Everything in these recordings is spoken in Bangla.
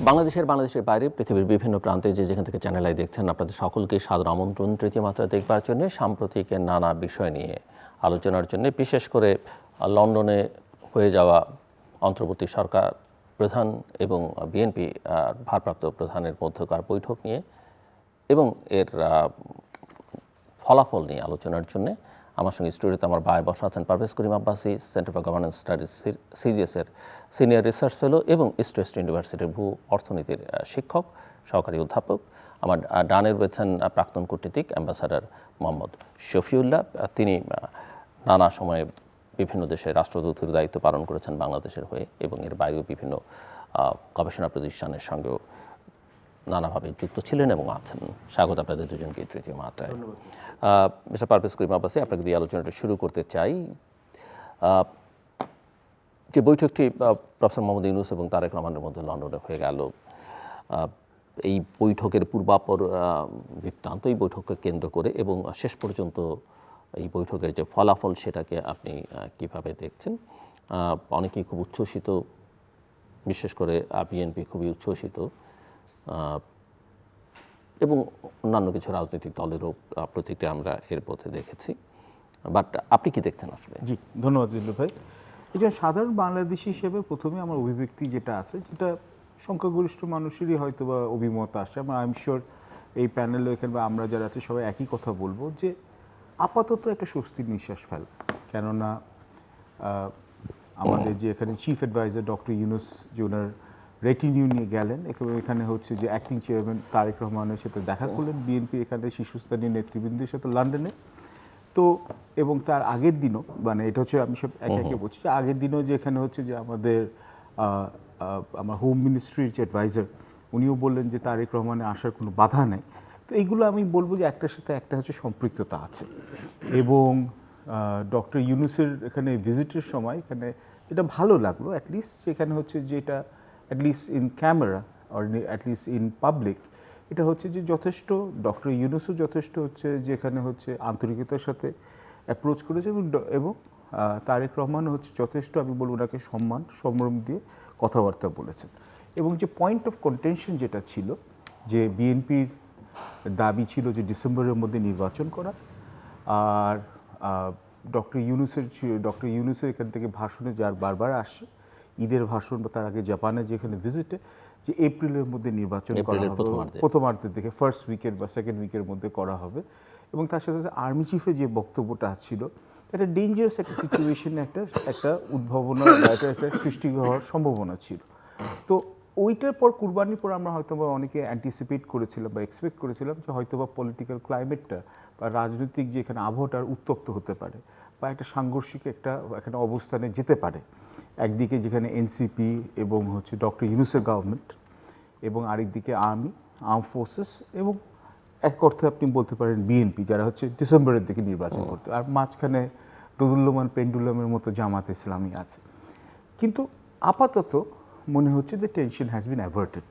বাংলাদেশের বাইরে পৃথিবীর বিভিন্ন প্রান্তে যেখান থেকে চ্যানেল আই দেখছেন, আপনাদের সকলকে সাদর আমন্ত্রণ তৃতীয় মাত্রা দেখবার জন্য সাম্প্রতিক নানা বিষয় নিয়ে আলোচনার জন্য, বিশেষ করে লন্ডনে হয়ে যাওয়া অন্তর্বর্তী সরকার প্রধান এবং বিএনপি ভারপ্রাপ্ত প্রধানের মধ্যকার বৈঠক নিয়ে এবং এর ফলাফল নিয়ে আলোচনার জন্য আমার সঙ্গে স্টুডিওতে আমার ভাই বসা আছেন Parvez Karim Abbasi, centre for governance studies সিজিএসের সিনিয়র রিসার্চ ফেলো এবং ইস্ট ওয়েস্ট ইউনিভার্সিটির ভূ অর্থনীতির শিক্ষক সহকারী অধ্যাপক। আমার ডানে রয়েছেন প্রাক্তন কূটনীতিক অ্যাম্বাসাডার মোহাম্মদ শফিউল্লাহ। তিনি নানা সময়ে বিভিন্ন দেশে রাষ্ট্রদূতের দায়িত্ব পালন করেছেন বাংলাদেশের হয়ে এবং এর বাইরেও বিভিন্ন গবেষণা প্রতিষ্ঠানের সঙ্গেও নানাভাবে যুক্ত ছিলেন এবং আছেন। স্বাগত আপনাদের দুজনকে তৃতীয় মাত্রায়। মিস্টার পারভেজ করিম আব্বাসী, আপনাকে দিয়ে আলোচনাটা শুরু করতে চাই। যে বৈঠকটি প্রফেসর মোহাম্মদ ইউনূস এবং তারেক রহমানের মধ্যে লন্ডনে হয়ে গেল, এই বৈঠকের পূর্বাপর বৃত্তান্ত, এই বৈঠককে কেন্দ্র করে এবং শেষ পর্যন্ত এই বৈঠকের যে ফলাফল, সেটাকে আপনি কিভাবে দেখছেন? অনেকেই খুব উচ্ছ্বসিত, বিশেষ করে বিএনপি খুবই উচ্ছ্বসিত এবং অন্যান্য কিছু রাজনৈতিক দলেরও প্রতিক্রিয়া আমরা এর পথে দেখেছি। বাট আপনি কি দেখছেন আসলে? জি, ধন্যবাদ জিল্লু ভাই। এই যে সাধারণ বাংলাদেশি হিসেবে প্রথমে আমার অভিব্যক্তি যেটা আছে, যেটা সংখ্যাগরিষ্ঠ মানুষেরই হয়তো বা অভিমত আসে, আই এম শিওর এই প্যানেলে এখানে বা আমরা যারা আছি সবাই একই কথা বলবো যে আপাতত একটা স্বস্তির নিঃশ্বাস ফেল। কেননা আমাদের যে এখানে চিফ অ্যাডভাইজার ডক্টর ইউনূস যে ওনার রেটিনিউ নিয়ে গেলেন, এখানে হচ্ছে যে অ্যাক্টিং চেয়ারম্যান তারেক রহমানের সাথে দেখা করলেন বিএনপি এখানে শীর্ষস্থানীয় নেতৃবৃন্দের সাথে লন্ডনে। তো এবং তার আগের দিনও, মানে এটা হচ্ছে আমি সব একে একে বলছি, যে আগের দিনও যে এখানে হচ্ছে যে আমাদের আমার হোম মিনিস্ট্রির যে অ্যাডভাইজার উনিও বললেন যে তারেক রহমানের আসার কোনো বাধা নেই। তো এইগুলো আমি বলবো যে একটার সাথে একটা হচ্ছে সম্পৃক্ততা আছে। এবং ডক্টর ইউনূসের এখানে ভিজিটের সময় এখানে এটা ভালো লাগলো অ্যাটলিস্ট, এখানে হচ্ছে যে এটা at least in camera or at least in public, এটা হচ্ছে যে যথেষ্ট ডক্টর ইউনূসও যথেষ্ট হচ্ছে যে এখানে হচ্ছে আন্তরিকতার সাথে অ্যাপ্রোচ করেছে এবং তারেক রহমানও হচ্ছে যথেষ্ট, আমি বলবো ওনাকে সম্মান দিয়ে কথাবার্তা বলেছেন। এবং যে পয়েন্ট অফ কন্টেনশন যেটা ছিল, যে বিএনপির দাবি ছিল যে ডিসেম্বরের মধ্যে নির্বাচন করা, আর ডক্টর ইউনূসের এখান থেকে ভাষণে যার বারবার আসে, ঈদের ভাষণ বা তার আগে জাপানে যেখানে ভিজিটে, যে এপ্রিলের মধ্যে নির্বাচন করা হবে, প্রথমার্ধের দিকে ফার্স্ট উইকের বা সেকেন্ড উইকের মধ্যে করা হবে। এবং তার সাথে সাথে আর্মি চিফের যে বক্তব্যটা ছিল, একটা ডেঞ্জারাস একটা সিচুয়েশনে একটা উদ্ভাবনা বা একটা সৃষ্টি হওয়ার সম্ভাবনা ছিল। তো ওইটার পর কুরবানির পর আমরা হয়তো বা অনেকে অ্যান্টিসিপেট করেছিলাম বা এক্সপেক্ট করেছিলাম যে হয়তো বা পলিটিক্যাল ক্লাইমেটটা বা রাজনৈতিক যে এখানে আবহাওয়াটা উত্তপ্ত হতে পারে বা একটা সাংঘর্ষিক এখানে অবস্থানে যেতে পারে। একদিকে যেখানে এনসিপি এবং হচ্ছে ডক্টর ইউনূসের গভর্নমেন্ট এবং আরেকদিকে আর্ম ফোর্সেস এবং এক অর্থে আপনি বলতে পারেন বিএনপি, যারা হচ্ছে ডিসেম্বরের দিকে নির্বাচন করতে, আর মাঝখানে দোদুল্যমান পেন্ডুলামের মতো জামাত ইসলামী আছে। কিন্তু আপাতত মনে হচ্ছে যে টেনশন হ্যাজ বিন অ্যাভার্টেড।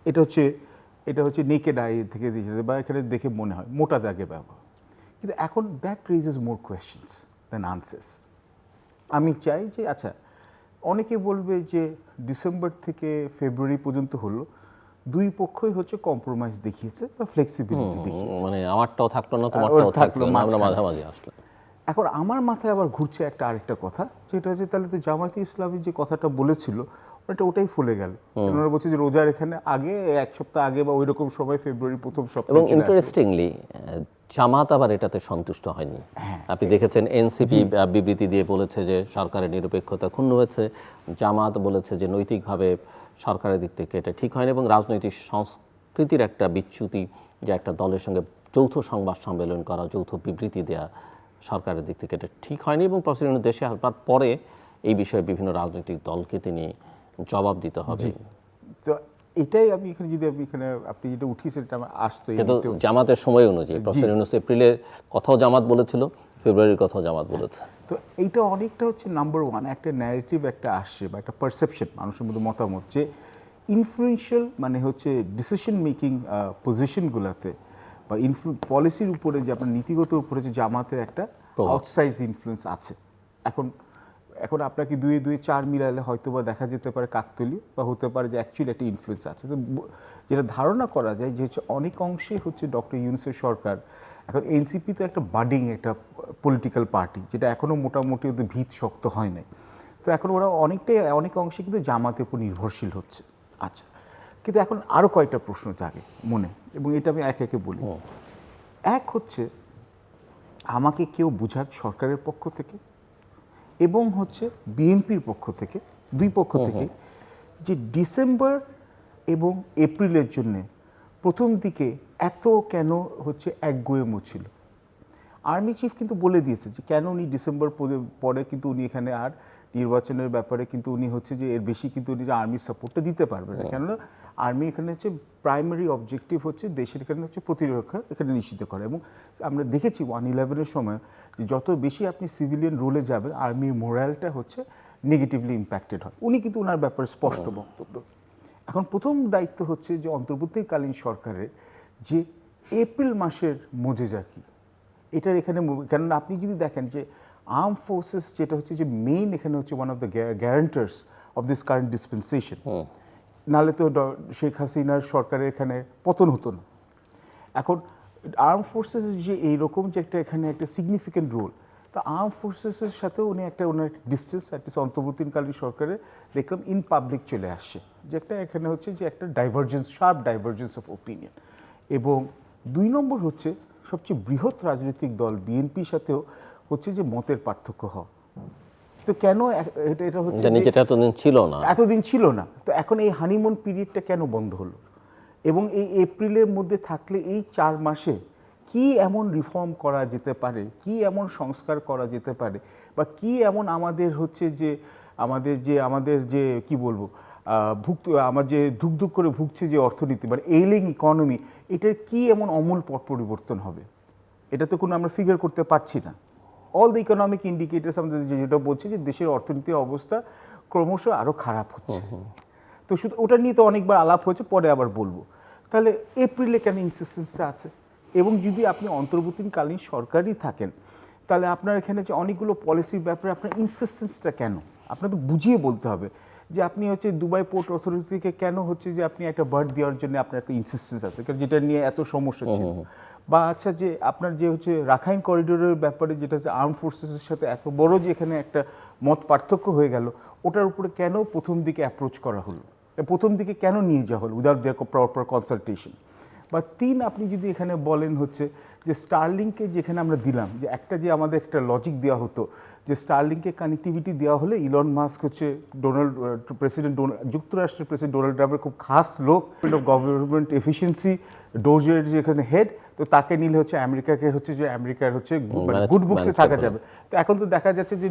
এটা হচ্ছে নেকেড আই থেকে দিয়েছে বা এখানে দেখে মনে হয় মোটা দাগে ব্যবহার। কিন্তু এখন that raises more questions than answers. আমি চাই যে আচ্ছা, অনেকে বলবে যে ডিসেম্বর থেকে ফেব্রুয়ারি পর্যন্ত হলো, দুই পক্ষই হচ্ছে কম্প্রোমাইজ দেখিয়েছে বা ফ্লেক্সিবিলিটি দেখিয়েছে, মানে আমারটাও থাকলো না, তোমারটাও থাকলো না, আমরা মাঝামাঝি আসলাম। এখন আমার মাথায় আবার ঘুরছে আরেকটা কথা, যেটা হচ্ছে তাহলে তো জামায়াতে ইসলামী যে কথাটা বলেছিল ওটাই ফুলে গেল। ওনারা বলছে যে রোজার এখানে আগে এক সপ্তাহ আগে বা ওই রকম সময় ফেব্রুয়ারি প্রথম সপ্তাহে। এবং ইন্টারেস্টিংলি জামাত আবার এটাতে সন্তুষ্ট হয়নি। আপনি দেখেছেন এনসিপি বিবৃতি দিয়ে বলেছে যে সরকারের নিরপেক্ষতা ক্ষুণ্ণ হয়েছে, জামাত বলেছে যে নৈতিকভাবে সরকারের দিক থেকে এটা ঠিক হয়নি এবং রাজনৈতিক সংস্কৃতির একটা বিচ্যুতি, যে একটা দলের সঙ্গে যৌথ সংবাদ সম্মেলন করা, যৌথ বিবৃতি দেওয়া সরকারের দিক থেকে এটা ঠিক হয়নি এবং প্রেসিডেন্ট দেশে আসবার পরে এই বিষয়ে বিভিন্ন রাজনৈতিক দলকে তিনি জবাব দিতে হবে। তো এটাই আমি এখানে যদি আপনি যেটা উঠিয়েছেন এটা আমার আসতো, কিন্তু জামাতের সময় অনুযায়ী প্রেসিডেন্ট ইউনূস এপ্রিলের কথাও জামাত বলেছিল, ফেব্রুয়ারির কথাও জামাত বলেছে। তো এইটা অনেকটা হচ্ছে নাম্বার ওয়ান একটা ন্যারেটিভ একটা আসছে বা একটা পারসেপশন মানুষের মধ্যে মতামত, যে ইনফ্লুয়েন্সিয়াল মানে হচ্ছে ডিসিশন মেকিং পজিশনগুলোতে বা পলিসির উপরে যে আপনার নীতিগত উপরে যে জামাতের একটা আউটসাইজ ইনফ্লুয়েন্স আছে। এখন এখন আপনাকে দুয়ে দুয়ে 4 মিলালে হয়তো বা দেখা যেতে পারে কাকতালীয়, বা হতে পারে যে অ্যাকচুয়ালি একটা ইনফ্লুয়েন্স আছে। তো যেটা ধারণা করা যায় যে হচ্ছে অনেক অংশে হচ্ছে ডক্টর ইউনূসের সরকার, এখন এনসিপি তো একটা বাডিং একটা পলিটিক্যাল পার্টি, যেটা এখনও মোটামুটি ওদের ভিত শক্ত হয় নাই। তো এখন ওরা অনেক অংশে কিন্তু জামাতের উপর নির্ভরশীল হচ্ছে। আচ্ছা, কিন্তু এখন আরও কয়েকটা প্রশ্ন জাগে মনে, এবং এটা আমি একে একে বলি। এক হচ্ছে, আমাকে কেউ বুঝাক সরকারের পক্ষ থেকে এবং হচ্ছে বিএনপির পক্ষ থেকে, দুই পক্ষ থেকে, যে ডিসেম্বর এবং এপ্রিলের জন্যে প্রথম দিকে এত কেন হচ্ছে একগুঁয়েমো ছিল। আর্মি চিফ কিন্তু বলে দিয়েছে যে কেন উনি ডিসেম্বর পরে কিন্তু উনি এখানে আর নির্বাচনের ব্যাপারে কিন্তু উনি হচ্ছে যে এর বেশি কিন্তু উনি যে আর্মির সাপোর্টটা দিতে পারবেন না, কেননা আর্মি এখানে হচ্ছে প্রাইমারি অবজেক্টিভ হচ্ছে দেশের এখানে হচ্ছে প্রতিরক্ষা এখানে নিশ্চিত করা। এবং আমরা দেখেছি 1/11-এর সময় যে যত বেশি আপনি সিভিলিয়ান রোলে যাবেন, আর্মির মোরালটা হচ্ছে নেগেটিভলি ইম্প্যাক্টেড হয়। উনি কিন্তু ওনার ব্যাপারে স্পষ্ট বক্তব্য। এখন প্রথম দায়িত্ব হচ্ছে যে অন্তর্বর্তীকালীন সরকারের যে এপ্রিল মাসের মজেজা কী, এটার এখানে, কেননা আপনি যদি দেখেন যে আর্ম ফোর্সেস যেটা হচ্ছে যে মেইন এখানে হচ্ছে one of the guarantors of this current dispensation, নাহলে তো শেখ হাসিনার সরকারের এখানে পতন হতো না। এখন আর্ম ফোর্সেস যে এইরকম যে একটা এখানে একটা সিগনিফিক্যান্ট রোল, তা আর্ম ফোর্সেসের সাথেও উনি একটা ওনার ডিস্টেন্স অ্যাটলিস্ট অন্তর্বর্তীকালীন সরকারে দেখলাম ইন পাবলিক চলে আসছে, যে একটা এখানে হচ্ছে যে একটা divergence, sharp divergence of opinion. এবং দুই নম্বর হচ্ছে সবচেয়ে বৃহৎ রাজনৈতিক দল বিএনপির সাথেও হচ্ছে যে মতের পার্থক্য হওয়া। তো কেন এটা হচ্ছে যেটা এতদিন ছিল না, তো এখন এই হানিমুন পিরিয়ডটা কেন বন্ধ হলো? এবং এই এপ্রিলের মধ্যে থাকলে এই 4 মাসে কি এমন রিফর্ম করা যেতে পারে, কি এমন সংস্কার করা যেতে পারে, বা কি এমন আমাদের হচ্ছে যে আমাদের যে কি বলবো আমার যে ধুকধুক করে ভুগছে যে অর্থনীতি, মানে এইলিং ইকোনমি, এটার কি এমন আমূল পট পরিবর্তন হবে? এটা তো কোনো আমরা ফিগার করতে পারছি না। অল দ্য ইকোনমিক ইন্ডিকেটার্স আমাদের যেটা বলছে যে দেশের অর্থনীতির অবস্থা ক্রমশ আরও খারাপ হচ্ছে। তো শুধু ওটা নিয়ে তো অনেকবার আলাপ হয়েছে, পরে আবার বলবো। তাহলে এপ্রিলে কেন ইনসিস্টেন্সটা আছে? এবং যদি আপনি অন্তর্বর্তীকালীন সরকারই থাকেন, তাহলে আপনার এখানে যে অনেকগুলো পলিসির ব্যাপারে আপনার ইনসিস্টেন্সটা কেন? আপনার তো বুঝিয়ে বলতে হবে যে আপনি হচ্ছে দুবাই পোর্ট অথরিটিকে কেন হচ্ছে যে আপনি একটা বার্ড দেওয়ার জন্য আপনার একটা ইনসিস্টেন্স আছে, কারণ যেটা নিয়ে এত সমস্যা ছিল। বা আচ্ছা, যে আপনার যে হচ্ছে রাখাইন করিডোরের ব্যাপারে যেটা হচ্ছে আর্ম ফোর্সেসের সাথে এত বড় যে এখানে একটা মত পার্থক্য হয়ে গেল, ওটার উপরে কেন প্রথম দিকে অ্যাপ্রোচ করা হলো, প্রথম দিকে কেন নিয়ে যাওয়া হলো উইদাউট দেয়ার প্রপার কনসালটেশন? বা 3, আপনি যদি এখানে বলেন হচ্ছে যে স্টারলিংকে যেখানে আমরা দিলাম, যে একটা যে আমাদের একটা লজিক দেওয়া হতো যে স্টারলিংকে কানেক্টিভিটি দেওয়া হলে ইলন মাস্ক হচ্ছে যুক্তরাষ্ট্রের প্রেসিডেন্ট ডোনাল্ড ট্রাম্পের খুব খাস লোক, গভর্নমেন্ট এফিসিয়েন্সি ডোজের যেখানে হেড, তো তাকে নিলে হচ্ছে আমেরিকাকে হচ্ছে যে আমেরিকার হচ্ছে গুড বুকসে থাকা যাবে। তো এখন তো দেখা যাচ্ছে যে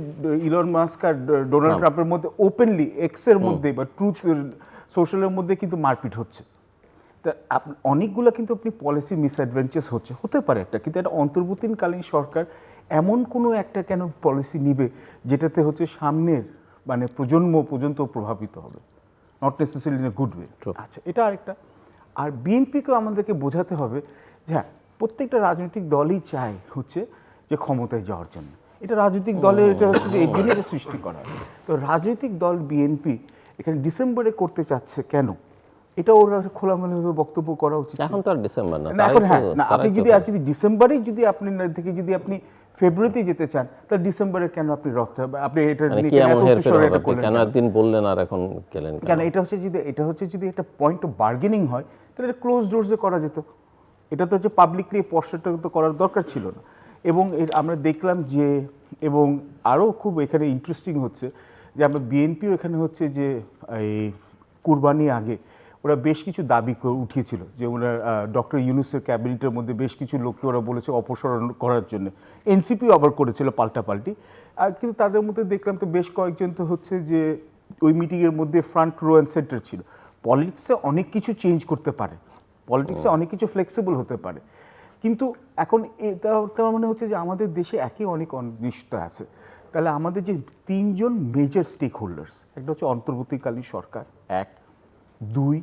ইলন মাস্ক আর ডোনাল্ড ট্রাম্পের মধ্যে ওপেনলি এক্সের মধ্যে বা ট্রুথ সোশ্যালের মধ্যে কিন্তু মারপিট হচ্ছে। তা অনেকগুলো কিন্তু আপনি পলিসি মিসঅ্যাডভেঞ্চার্স হতে পারে একটা, কিন্তু একটা অন্তর্বর্তীকালীন সরকার এমন কোনো একটা কেন পলিসি নিবে যেটাতে হচ্ছে সামনের মানে প্রজন্ম পর্যন্ত প্রভাবিত হবে, not necessarily in a good way. আচ্ছা, এটা আরেকটা। আর বিএনপিকেও আমাদেরকে বোঝাতে হবে যে হ্যাঁ, প্রত্যেকটা রাজনৈতিক দলই চায় হচ্ছে যে ক্ষমতায় যাওয়ার জন্য, এটা রাজনৈতিক দলের এটা হচ্ছে যে এই জন্য সৃষ্টি করা। তো রাজনৈতিক দল বিএনপি এখানে ডিসেম্বরে করতে চাচ্ছে কেন, এটা ওরা খোলামেলাভাবে বক্তব্য করা উচিত। এখন তো আর ডিসেম্বর না, এখন হ্যাঁ না, আপনি যদি ডিসেম্বরেই যদি আপনি থেকে যদি আপনি ফেব্রুয়ারিতে যেতে চান, তাহলে ডিসেম্বরে কেন আপনি আপনি এটা কেন একদিন বললেন আর এখন গেলেন কেন? এটা হচ্ছে যদি একটা পয়েন্ট অফ বার্গেনিং হয়, তাহলে এটা ক্লোজ ডোরসে করা যেত। এটা তো হচ্ছে পাবলিকলি পশ্চাৎটা তো করার দরকার ছিল না। এবং আমরা দেখলাম যে, এবং আরও খুব এখানে ইন্টারেস্টিং হচ্ছে যে আমরা বিএনপিও এখানে হচ্ছে যে এই কুরবানি আগে ওরা বেশ কিছু দাবি উঠিয়েছিল, যে ওরা ডক্টর ইউনূসের ক্যাবিনেটের মধ্যে বেশ কিছু লোককে ওরা বলেছে অপসারণ করার জন্য। এনসিপিও আবার করেছিল পাল্টাপাল্টি। কিন্তু তাদের মধ্যে দেখলাম তো বেশ কয়েকজন তো হচ্ছে যে ওই মিটিংয়ের মধ্যে ফ্রন্ট রো অ্যান্ড সেন্টার ছিল। পলিটিক্সে অনেক কিছু চেঞ্জ করতে পারে, পলিটিক্সে অনেক কিছু ফ্লেক্সিবল হতে পারে, কিন্তু এখন তার মানে হচ্ছে যে আমাদের দেশে অনেক অনিশ্চয়তা আছে। তাহলে আমাদের যে 3 জন মেজর স্টেক হোল্ডার্স, একটা হচ্ছে অন্তর্বর্তীকালীন সরকার, 1, 2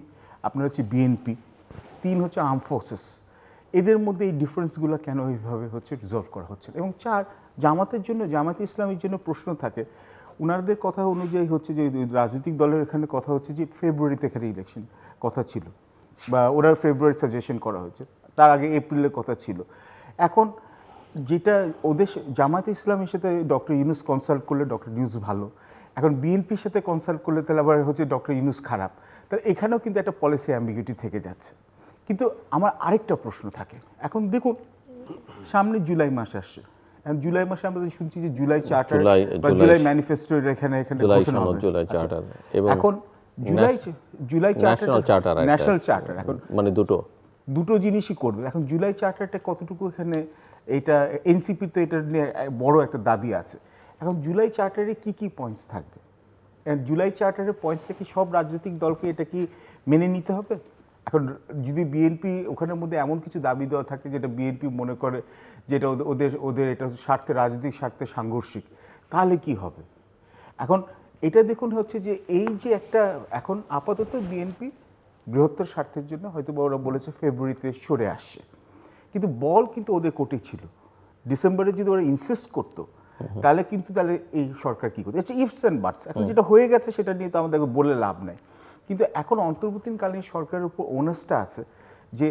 আপনার হচ্ছে বিএনপি, 3 হচ্ছে আর্ম ফোর্সেস, এদের মধ্যে এই ডিফারেন্সগুলো কেন এইভাবে হচ্ছে রিজলভ করা হচ্ছে? এবং 4 জামাতের জন্য, জামাতে ইসলামের জন্য প্রশ্ন থাকে, উনাদের কথা অনুযায়ী হচ্ছে যে রাজনৈতিক দলের এখানে কথা হচ্ছে যে ফেব্রুয়ারিতে এখানে ইলেকশন কথা ছিল, বা ওরা ফেব্রুয়ারি সাজেশন করা হয়েছে, তার আগে এপ্রিলের কথা ছিল। এখন যেটা ওদের জামায়াতে ইসলামের সাথে ডক্টর ইউনূস কনসাল্ট করলে ডক্টর ইউনূস ভালো, এখন বিএনপির সাথে কনসাল্ট করলে তাহলে আবার হচ্ছে ডক্টর ইউনূস খারাপ। তাহলে এখানেও কিন্তু একটা পলিসি অ্যাম্বিগুইটি থেকে যাচ্ছে। কিন্তু আমার আরেকটা প্রশ্ন থাকে, এখন দেখুন সামনে জুলাই মাস আসছে, এখন জুলাই মাসে আমরা শুনছি যে জুলাই চার্টার বা জুলাই ম্যানিফেস্টো এখানে ঘোষণা হবে। জুলাই চার্টার এবং এখন জুলাই চার্টার, ন্যাশনাল চার্টার, এখন মানে দুটো জিনিসই করবে। এখন জুলাই চার্টারটা কতটুকু এখানে, এটা এনসিপি তো এটা নিয়ে বড় একটা দাবি আছে। এখন জুলাই চার্টারে কি কি পয়েন্টস থাকবে? জুলাই চার্টারের পয়েন্টসটা কি সব রাজনৈতিক দলকে এটা কি মেনে নিতে হবে? এখন যদি বিএনপি ওখানের মধ্যে এমন কিছু দাবি দেওয়া থাকে যেটা বিএনপি মনে করে যেটা ওদের এটা স্বার্থে, রাজনৈতিক স্বার্থে সাংঘর্ষিক, তাহলে কি হবে? এখন এটা দেখুন হচ্ছে যে এই যে একটা, এখন আপাতত বিএনপি বৃহত্তর স্বার্থের জন্য হয়তো বা ওরা বলেছে ফেব্রুয়ারিতে সরে আসছে, কিন্তু বল কিন্তু ওদের কোর্টে ছিল। ডিসেম্বরে যদি ওরা ইনসিস্ট করতো তাহলে এই সরকার কী করতো? আচ্ছা, ইফস অ্যান্ড বাটস, এখন যেটা হয়ে গেছে সেটা নিয়ে তো আমাদের বলে লাভ নাই। কিন্তু এখন অন্তর্বর্তীকালীন সরকারের উপর ওনাসটা আছে যে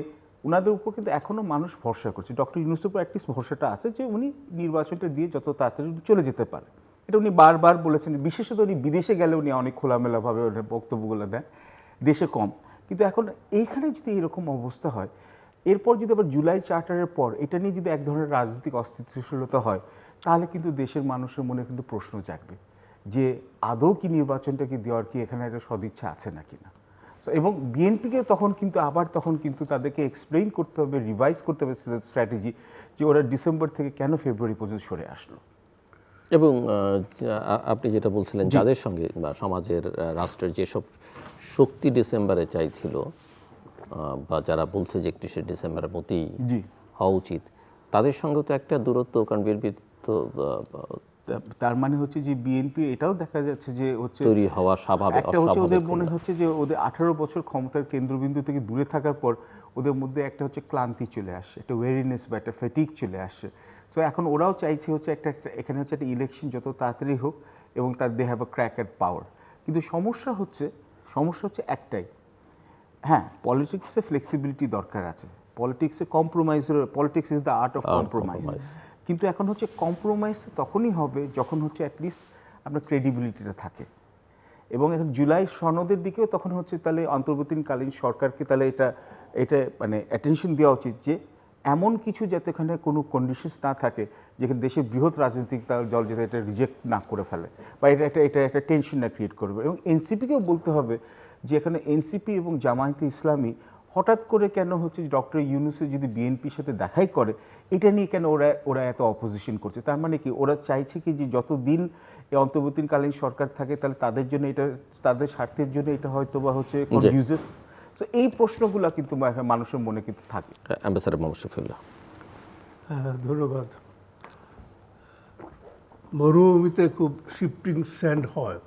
ওনাদের উপর কিন্তু এখনও মানুষ ভরসা করছে। ডক্টর ইউনূসের উপর অ্যাটলিস্ট ভরসাটা আছে যে উনি নির্বাচনটা দিয়ে যত তাড়াতাড়ি চলে যেতে পারে, এটা উনি বারবার বলেছেন। বিশেষত উনি বিদেশে গেলে উনি অনেক খোলামেলাভাবে ওনার বক্তব্যগুলো দেন, দেশে কম। কিন্তু এখন এইখানে যদি এরকম অবস্থা হয়, এরপর যদি আবার জুলাই চার্টারের পর এটা নিয়ে যদি এক ধরনের রাজনৈতিক অস্থিতিশীলতা হয়, তাহলে কিন্তু দেশের মানুষের মনে কিন্তু প্রশ্ন জাগবে যে আদৌ কি নির্বাচনটা কি দেওয়ার কি এখানে একটা সদিচ্ছা আছে নাকি না। এবং বিএনপিকে তখন কিন্তু তাদেরকে এক্সপ্লেইন করতে হবে, রিভাইজ করতে হবে স্ট্র্যাটেজি, যে ওরা ডিসেম্বর থেকে কেন ফেব্রুয়ারি পর্যন্ত সরে আসলো। এবং আপনি যেটা বলছিলেন, যাদের সঙ্গে বা সমাজের, রাষ্ট্রের যেসব শক্তি ডিসেম্বরে চাইছিল বা যারা বলছে যে 31শে ডিসেম্বরের মধ্যেই হওয়া উচিত, তাদের সঙ্গে তো একটা দূরত্ব, কারণ বিএনপি তো, তার মানে হচ্ছে যে বিএনপি এটাও দেখা যাচ্ছে যে হচ্ছে তৈরি হওয়া স্বাভাবিক, একটা হচ্ছে ওদের মনে হচ্ছে যে ওদের 18 বছর ক্ষমতার কেন্দ্রবিন্দু থেকে দূরে থাকার পর ওদের মধ্যে একটা হচ্ছে ক্লান্তি চলে আসছে, একটা ওয়েরিনেস বা একটা ফ্যাটিক চলে আসছে। তো এখন ওরাও চাইছে হচ্ছে একটা এখানে হচ্ছে একটা ইলেকশন যত তাড়াতাড়ি হোক এবং তার they have a crack at power. কিন্তু সমস্যা হচ্ছে একটাই, হ্যাঁ, পলিটিক্সে ফ্লেক্সিবিলিটি দরকার আছে, politics is the art of compromise. কিন্তু এখন হচ্ছে কম্প্রোমাইজ তখনই হবে যখন হচ্ছে অ্যাটলিস্ট আপনার ক্রেডিবিলিটিটা থাকে। এবং এখন জুলাই সনদের দিকেও তখন হচ্ছে তাহলে অন্তর্বর্তীকালীন সরকারকে তাহলে এটা মানে অ্যাটেনশন দেওয়া উচিত যে এমন কিছু যাতে এখানে কোনো কন্ডিশনস না থাকে যেখানে দেশের বৃহৎ রাজনৈতিক দল যাতে এটা রিজেক্ট না করে ফেলে বা এটা একটা টেনশন না ক্রিয়েট করবে। এবং এনসিপিকেও বলতে হবে যে এখানে এনসিপি এবং জামায়াতে ইসলামী হঠাৎ করে কেন হচ্ছে ডক্টর ইউনূসে যদি বিএনপির সাথে দেখাই করে, এটা নিয়ে কেন ওরা এত অপোজিশন করছে? তার মানে কি ওরা চাইছে কি যে যতদিন এই অন্তর্বর্তীকালীন সরকার থাকে তাহলে তাদের জন্য এটা, তাদের স্বার্থের জন্য এটা হয়তো বা হচ্ছে কনফিউজিভ। তো এই প্রশ্নগুলো কিন্তু মানুষের মনে কিন্তু থাকে। অ্যাম্বাসেডর মোহাম্মদ শফিউল্লাহ। ধন্যবাদ। মরুভূমিতে খুব শিফটিং স্যান্ড হয়,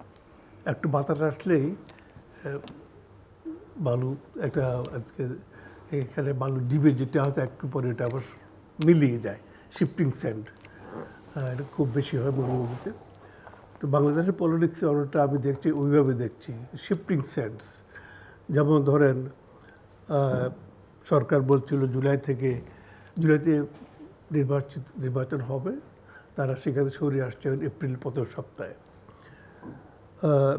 একটু বাতাস আসলেই বালু একটা আজকে এখানে বালু ডিবে যেটা হয়তো একটু পরে এটা আবার মিলিয়ে যায়, শিফটিং স্যান্ড এটা খুব বেশি হয় মরুভূমিতে। তো বাংলাদেশের পলিটিক্সে অনেকটা আমি দেখছি, ওইভাবে দেখছি শিফটিং স্যান্ডস। যেমন ধরেন সরকার বলছিল জুলাইতে নির্বাচন হবে, তারা সেখানে সরে আসছে এপ্রিল প্রথম সপ্তাহে।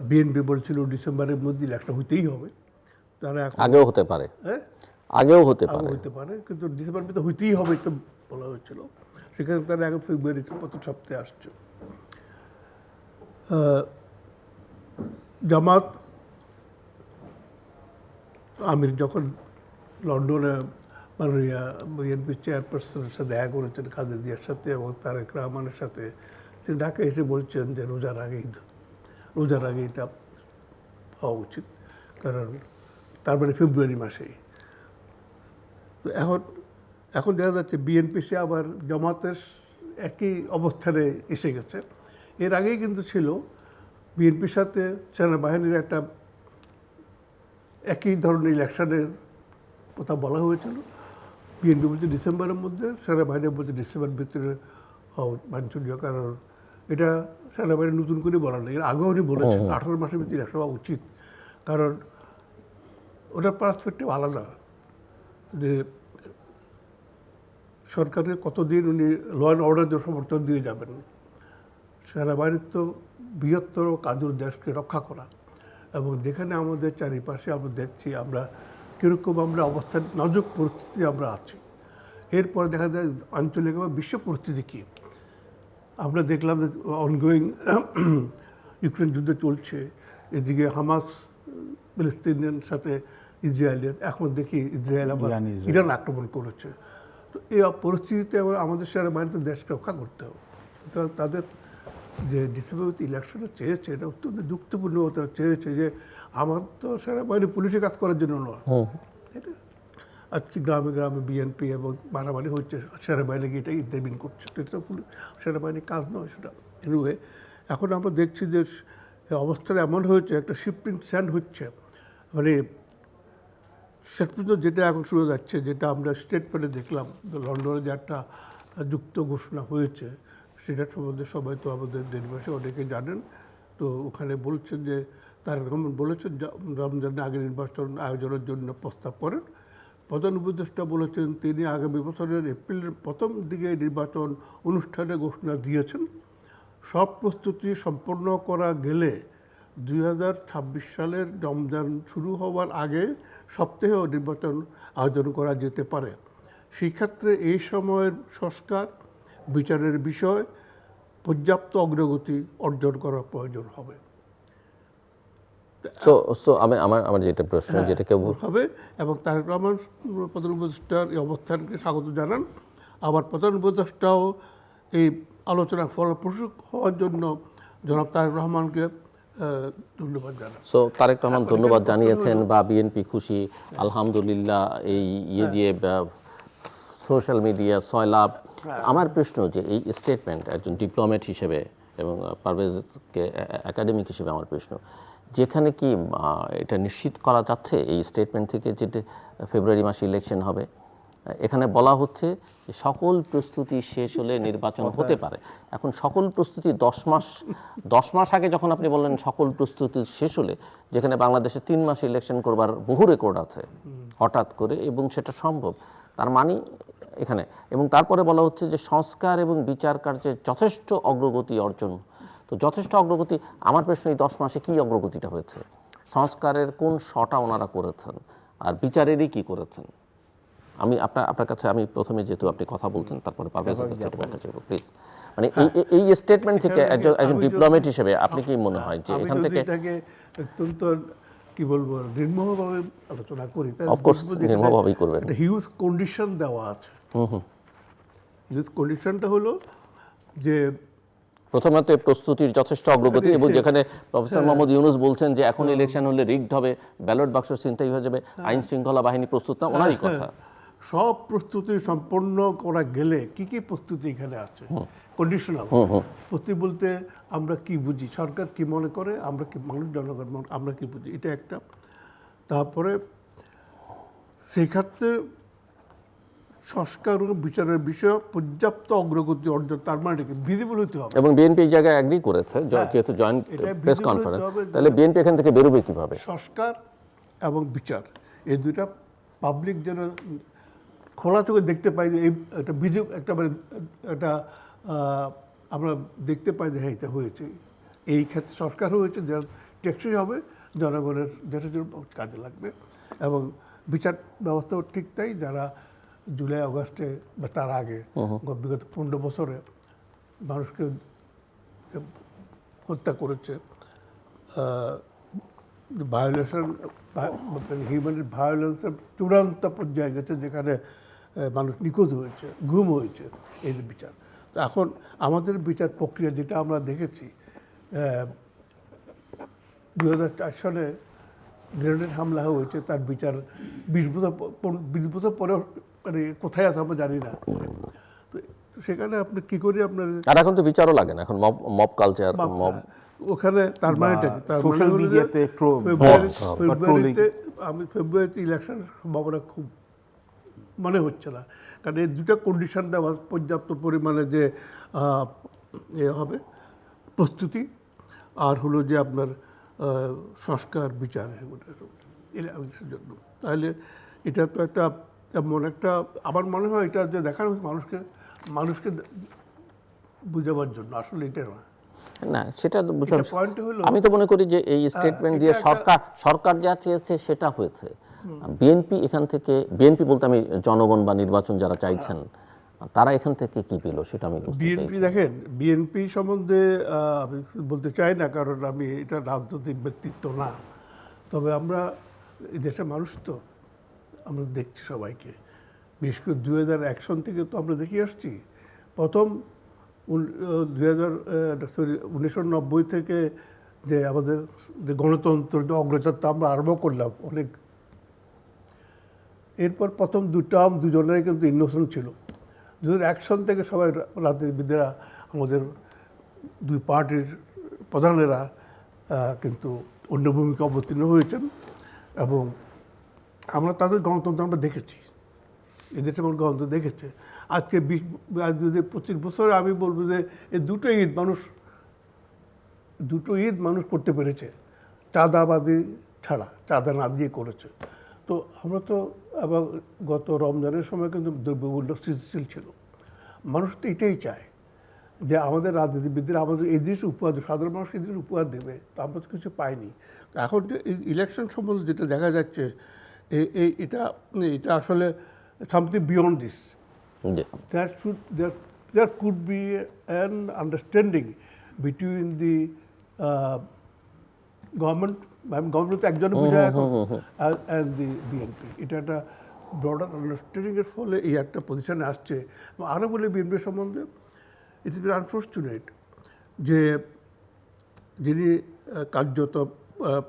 বিএনপি বলছিল ডিসেম্বরের মধ্যে ইলেকশন হইতেই হবে, তারা আগেও হতে পারে, হ্যাঁ আগেও হতে পারে, কিন্তু ডিসেম্বরের মধ্যে হইতেই হবে তো বলা হয়েছিল। সেখানে তারা এখন ফেব্রুয়ারি প্রথম সপ্তাহে আসছে। জামাত আমির যখন লন্ডনে বিএনপি চেয়ারপারসনের সাথে দেখা করেছেন খালেদা জিয়ার সাথে এবং তারেক রহমানের সাথে, তিনি ঢাকায় এসে বলছেন যে রোজার আগে এটা হওয়া উচিত, কারণ তার মানে ফেব্রুয়ারি মাসেই। তো এখন দেখা যাচ্ছে বিএনপি সে আবার জামাতের একই অবস্থানে এসে গেছে। এর আগেই কিন্তু ছিল বিএনপির সাথে সেনাবাহিনীর একটা একই ধরনের ইলেকশনের কথা বলা হয়েছিল। বিএনপি বলছে ডিসেম্বরের মধ্যে, সেনাবাহিনী বলছে ডিসেম্বরের ভিতরে বাঞ্ছনীয়, কারণ এটা সেনাবাহিনী নতুন করে বলার নেই, এর আগেও উনি বলেছেন 18 মাসের ভিতরে ইলেকশন হওয়া উচিত, কারণ ওটার পার্সপেক্টিভ আলাদা, যে সরকারের কতদিন উনি ল অ্যান্ড অর্ডার সমর্থন দিয়ে যাবেন। সেনাবাহিনীর তো বৃহত্তর কাজের দেশকে রক্ষা করা, এবং যেখানে আমাদের চারিপাশে আমরা দেখছি আমরা কীরকম আমরা অবস্থান নাজুক পরিস্থিতি আমরা আছি। এরপরে দেখা যায় আঞ্চলিক বা বিশ্ব পরিস্থিতি কী। আমরা দেখলাম যে অনগোয়িং ইউক্রেন যুদ্ধ চলছে, এদিকে হামাস ফিলিস্তিনিয়ান সাথে ইসরায়েলের, এখন দেখি ইসরায়েল আবার ইরান আক্রমণ করেছে। তো এই পরিস্থিতিতে আমাদের সেনাবাহিনীতে দেশকে রক্ষা করতে হবে। সুতরাং তাদের যে ডিসেম্বর ইলেকশনে চেয়েছে এটা অত্যন্ত যুক্তিপূর্ণ, তারা চেয়েছে যে আমার তো সেনাবাহিনী পুলিশে কাজ করার জন্য নয়, এটা আজকে গ্রামে গ্রামে বিএনপি এবং মারামারি হচ্ছে, সেনাবাহিনী গিয়ে এটা ইন্টারভিন করছে, এটা তো সেনাবাহিনীর কাজ নয় সেটা। এনিওয়ে এখন আমরা দেখছি যে অবস্থাটা এমন হয়েছে, একটা শিফটিং স্যান্ড হচ্ছে, মানে শেষ পর্যন্ত যেটা এখন শোনা যাচ্ছে, যেটা আমরা স্টেটমেন্টে দেখলাম লন্ডনে যে একটা যুক্ত ঘোষণা হয়েছে, সেটার সম্বন্ধে সবাই তো আমাদের দেশবাসী অনেকে জানেন। তো ওখানে বলছেন যে তারেক রহমান বলেছেন রমজানের আগে নির্বাচন আয়োজনের জন্য প্রস্তাব করেন। প্রধান উপদেষ্টা বলেছেন তিনি আগামী বছরের এপ্রিলের প্রথম দিকে নির্বাচন অনুষ্ঠানে ঘোষণা দিয়েছেন। সব প্রস্তুতি সম্পন্ন করা গেলে 2026 সালের রমজান শুরু হওয়ার আগে সপ্তাহেও নির্বাচন আয়োজন করা যেতে পারে। সেক্ষেত্রে এই সময়ের সংস্কার বিচারের বিষয় পর্যাপ্ত অগ্রগতি অর্জন করার প্রয়োজন হবে। আমার যেটা প্রশ্ন, যেটা কেউ হবে, এবং তারেক রহমান প্রধান উপদেষ্টার এই অবস্থানকে স্বাগত জানান। আবার প্রধান উপদেষ্টাও এই আলোচনার ফলপ্রসূ হওয়ার জন্য জনাব তারেক রহমানকে ধন্যবাদ জানান। তারেক রহমান ধন্যবাদ জানিয়েছেন বা বিএনপি খুশি আলহামদুলিল্লাহ এই দিয়ে সোশ্যাল মিডিয়া সয়লাভ। আমার প্রশ্ন যে এই স্টেটমেন্ট একজন ডিপ্লোম্যাট হিসেবে এবং পারভেজকে একাডেমিক হিসেবে আমার প্রশ্ন, যেখানে কি এটা নিশ্চিত করা যাচ্ছে এই স্টেটমেন্ট থেকে যে ফেব্রুয়ারি মাসে ইলেকশন হবে, এখানে বলা হচ্ছে যে সকল প্রস্তুতি শেষ হলে নির্বাচন হতে পারে। এখন সকল প্রস্তুতি 10 মাস আগে যখন আপনি বললেন সকল প্রস্তুতি শেষ হলে, যেখানে বাংলাদেশে 3 মাসে ইলেকশন করবার বহু রেকর্ড আছে হঠাৎ করে, এবং সেটা সম্ভব, তার মানে এখানে, এবং তারপরে বলা হচ্ছে যে সংস্কার এবং বিচার কার্যে যথেষ্ট অগ্রগতি অর্জন। তো যথেষ্ট অগ্রগতি, আমার প্রশ্ন এই 10 মাসে কী অগ্রগতিটা হয়েছে? সংস্কারের কোন শটা ওনারা করেছেন, আর বিচারেরই কি করেছেন? আমি আপনার কাছে আমি প্রথমে যেহেতু আপনি কথা বলছেন, তারপরে পারভেজের কাছে ব্যাখ্যা চাইব প্লিজ। মানে এই স্টেটমেন্ট থেকে একজন ডিপ্লোম্যাট হিসেবে আপনি কি মনে হয় যে এখান থেকে এটাকে অত্যন্ত কি বলবো নির্মমভাবে আলোচনা করি, অফকোর্স নির্মমভাবেই করবেন, একটা হিউজ কন্ডিশন দেওয়া আছে। হিউজ কন্ডিশনটা হলো যে প্রথমত প্রস্তুতির যথেষ্ট অগ্রগতি, এবং যেখানে প্রফেসর মোহাম্মদ ইউনুস বলছেন যে এখন ইলেকশন হলে রিগড হবে, ব্যালট বাক্স ছিনতাই হয়ে যাবে, আইন শৃঙ্খলা বাহিনী প্রস্তুত না, ওনারই কথা। সব প্রস্তুতি সম্পন্ন করা গেলে কি কি প্রস্তুতি এখানে আছে, কন্ডিশনাল প্রস্তুতি বলতে আমরা কি বুঝি, সরকার কি মনে করে, আমরা কি মানুষ জনগণ আমরা কি বুঝি, এটা একটা। তারপরে সেই ক্ষেত্রে সংস্কার ও বিচারের বিষয়ে পর্যাপ্ত অগ্রগতি অর্জন, তার মানে কি ভিজিবল হতে হবে। এবং বিএনপি এই জায়গায় এগ্রি করেছে, যেহেতু জয়েন্ট প্রেস কনফারেন্স, তাহলে বিএনপি এখান থেকে বেরোবে কিভাবে? সংস্কার এবং বিচার এই দুইটা পাবলিক যেন খোলা চোখে দেখতে পাই যে এই একটা একটা মানে একটা আমরা দেখতে পাই যে হ্যাঁ এটা হয়েছে, এই ক্ষেত্রে সংস্কার হয়েছে, যারা টেকসই হবে, জনগণের দেশের জন্য কাজে লাগবে। এবং বিচার ব্যবস্থাও ঠিক তাই, যারা জুলাই আগস্টে বা তার আগে বিগত 15 বছরে মানুষকে হত্যা করেছে, ভায়োলেশন হিউম্যান ভায়োলেন্সের চূড়ান্ত পর্যায়ে গেছে, যেখানে মানুষ নিখোঁজ হয়েছে, গুম হয়েছে, এই বিচার। তো এখন আমাদের বিচার প্রক্রিয়া যেটা আমরা দেখেছি 2004 সালে গ্রেনেড হামলা হয়েছে, তার বিচার 20 বছর পরে মানে কোথায় আছে আমরা জানি না। তো সেখানে আপনি কি করে আপনার, আর এখন তো বিচারও লাগে না, এখন মব কালচার, মব ওখানে, তার মানে সোশ্যাল মিডিয়াতে ফেব্রুয়ারিতে ইলেকশনের সম্ভাবনা খুব মনে হচ্ছে না, কারণ এই দুটো কন্ডিশন দেওয়া পর্যাপ্ত পরিমাণে যে হবে। প্রস্তুতি, আর হলো যে আপনার সংস্কার বিচার এর জন্য। তাহলে এটা তো একটা তেমন একটা, আমার মনে হয় এটা যে দেখানো হচ্ছে মানুষকে বুঝাবার জন্য, আসলে এটা নয়। না, সেটা তো এটা point হলো, আমি তো মনে করি যে এই স্টেটমেন্ট দিয়ে সরকার যা চেয়েছে সেটা হয়েছে। বিএনপি এখান থেকে, বিএনপি বলতে আমি জনগণ বা নির্বাচন যারা চাইছেন তারা এখান থেকে কি পেল সেটা আমি বুঝতে বিএনপি চাইছি। দেখেন, বিএনপি সম্বন্ধে আমি বলতে চাই না, কারণ আমি এটা রাজনৈতিক ব্যক্তিত্ব না। তবে আমরা এই দেশের মানুষ তো, আমরা দেখছি সবাইকে, বিশেষ করে 2001 সন থেকে তো আমরা দেখে আসছি। প্রথম 1990 থেকে যে আমাদের যে গণতন্ত্র যে অগ্রযাত্রা আমরা আরম্ভ করলাম অনেক, এরপর প্রথম দুজনেরই কিন্তু ইনোসেন্ট ছিল। 2001 সন থেকে সবাই রাজনীতিবিদেরা, আমাদের দুই পার্টির প্রধানেরা কিন্তু অন্য ভূমিকা অবতীর্ণ হয়েছেন, এবং আমরা তাদের গণতন্ত্র আমরা দেখেছি, এদেশে আমার গণতন্ত্র দেখেছে। আজকে 25 বছরে আমি বলবো যে এই দুটো ঈদ মানুষ করতে পেরেছে, চাঁদাবাজি ছাড়া, চাঁদা না দিয়ে করেছে। তো আমরা তো আবার গত রমজানের সময় কিন্তু দ্রব্যমূল্য স্থিতিশীল ছিল। মানুষ তো এটাই চায় যে আমাদের রাজনীতিবিদরা আমাদের এই জিনিস উপহার দেবে, সাধারণ মানুষ এই জিনিস উপহার দেবে, তো আমরা তো কিছু পাইনি। তো এখন যে ইলেকশন সম্বন্ধে যেটা দেখা যাচ্ছে, এটা আসলে something beyond this. There could be an understanding between the government তো একজনে বোঝায় এখন, and the BNP। এটা একটা ব্রডার আন্ডারস্ট্যান্ডিংয়ের ফলে এই একটা পজিশনে আসছে। আরও বলে বিএনপি সম্বন্ধে, ইট ইজ ভেরি আনফর্চুনেট যে যিনি কার্যত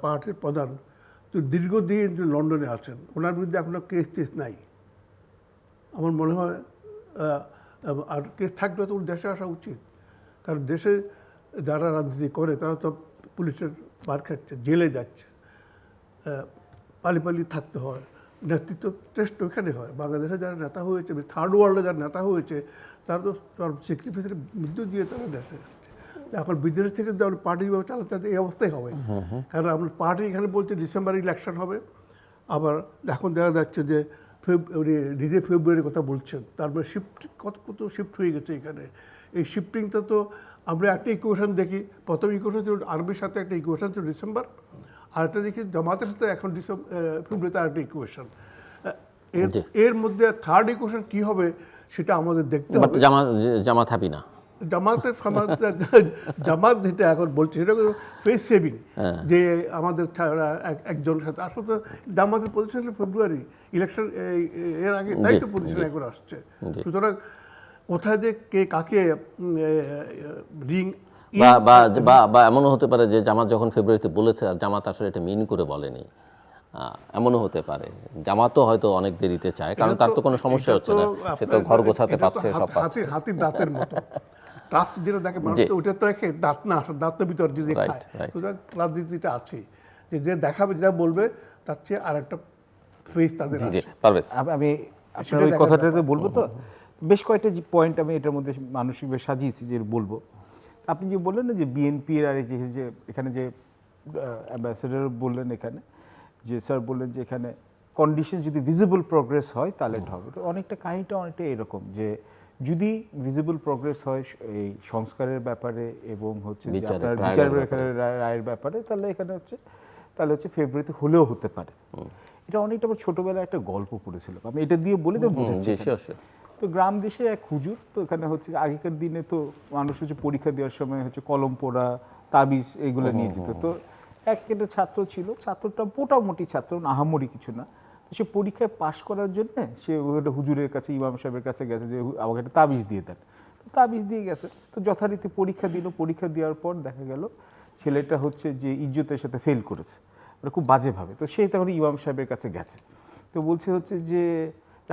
পার্টির প্রধান, তো দীর্ঘদিন লন্ডনে আছেন, ওনার বিরুদ্ধে এখনও কেস নাই। আমার মনে হয় আর কেস থাকলে তো দেশে আসা উচিত, কারণ দেশে যারা রাজনীতি করে তারা তো পুলিশের মার খাচ্ছে, জেলে যাচ্ছে, পালি থাকতে হয়, নেতৃত্ব টেস্ট ওইখানে হয়। বাংলাদেশে যারা নেতা হয়েছে, থার্ড ওয়ার্ল্ডে যারা নেতা হয়েছে, তারা তো স্যাক্রিফাইসের মৃত্যু দিয়ে তারা দেশে আসছে। এখন বিদেশ থেকে যদি আমরা পার্টিভাবে চালাতে এই অবস্থাই হবে, কারণ আমরা পার্টি এখানে বলছে ডিসেম্বরে ইলেকশন হবে, আবার এখন দেখা যাচ্ছে যে নিজে ফেব্রুয়ারির কথা বলছেন, তারপরে কত শিফট হয়ে গেছে এখানে। এই শিফটিংটা তো আমরা একটা ইকুয়েশন দেখি, প্রথম ইকুয়েশন ছিল আরবির সাথে একটা ইকুয়েশন ছিল ডিসেম্বর, আর একটা দেখি জামাতের সাথে এখন ফেব্রুয়ারিতে আরেকটা ইকুয়েশন। এর মধ্যে থার্ড ইকুয়েশন কী হবে সেটা আমাদের দেখতে হবে। জামাত হ্যাপি না, জামাত যেটা এখন বলছে সেটা ফেস সেভিং, যে আমাদের একজনের সাথে, আসলে তো জামাতের পজিশন ফেব্রুয়ারি ইলেকশন এর আগে, তাই তো পজিশন একবার আসছে। সুতরাং কোথায় যে কে কাকে রিং, বা এমনও হতে পারে যে জামাত যখন ফেব্রুয়ারিতে বলেছে আর জামাত আসলে এটা মিন করে বলেনি, এমনও হতে পারে। জামাতও হয়তো অনেক দেরিতে চায়, কারণ তার তো কোনো সমস্যা হচ্ছে না, সে তো ঘর গোছাতে পারছে, সব পাচ্ছে। হাতির দাঁতের মতো টাচ যেটা দেখে মানুষ, তো ওইটা তো দেখে দাঁত না, দাঁত তো ভিতর যে খায়। সুতরাং রাজনীতিটা আছে যে দেখাবে, যেটা বলবে তার চেয়ে আর একটা ফেস তাদের আছে। আমি আপনার ওই কথাটাতে বলবো। তো বেশ কয়েকটা পয়েন্ট আমি এটার মধ্যে মানসিকভাবে সাজিয়েছি যে বলবো। আপনি যে বললেন না যে বিএনপির আর যে এখানে যে অ্যাম্বাসেডার বললেন, এখানে যে স্যার বললেন যে এখানে কন্ডিশন যদি ভিজিবল প্রোগ্রেস হয় তাহলে হবে। তো অনেকটা কাহিনীটা অনেকটা এরকম যে যদি ভিজিবল প্রোগ্রেস হয় এই সংস্কারের ব্যাপারে এবং হচ্ছে আপনার রায়ের ব্যাপারে, তাহলে এখানে হচ্ছে ফেব্রুয়ারিতে হলেও হতে পারে। এটা অনেকটা আমার ছোটবেলায় একটা গল্প পড়েছিল, আমি এটা দিয়ে বলে তো বোঝাচ্ছি। তো গ্রাম দেশে এক হুজুর, তো এখানে হচ্ছে আগেকার দিনে তো মানুষ হচ্ছে পরীক্ষা দেওয়ার সময় হচ্ছে কলম পোড়া, তাবিজ এইগুলো নিয়ে যেত। তো একটা ছাত্র ছিল, ছাত্রটা মোটামুটি ছাত্র, আহামরি কিছু না। তো সে পরীক্ষায় পাশ করার জন্য সে হুজুরের কাছে, ইমাম সাহেবের কাছে গেছে যে আমাকে একটা তাবিজ দিয়ে দেন। তো তাবিজ দিয়ে গেছে, তো যথারীতি পরীক্ষা দিল। পরীক্ষা দেওয়ার পর দেখা গেল ছেলেটা হচ্ছে যে ইজ্জতের সাথে ফেল করেছে, মানে খুব বাজেভাবে। তো সে তখন ইমাম সাহেবের কাছে গেছে, তো বলছে হচ্ছে যে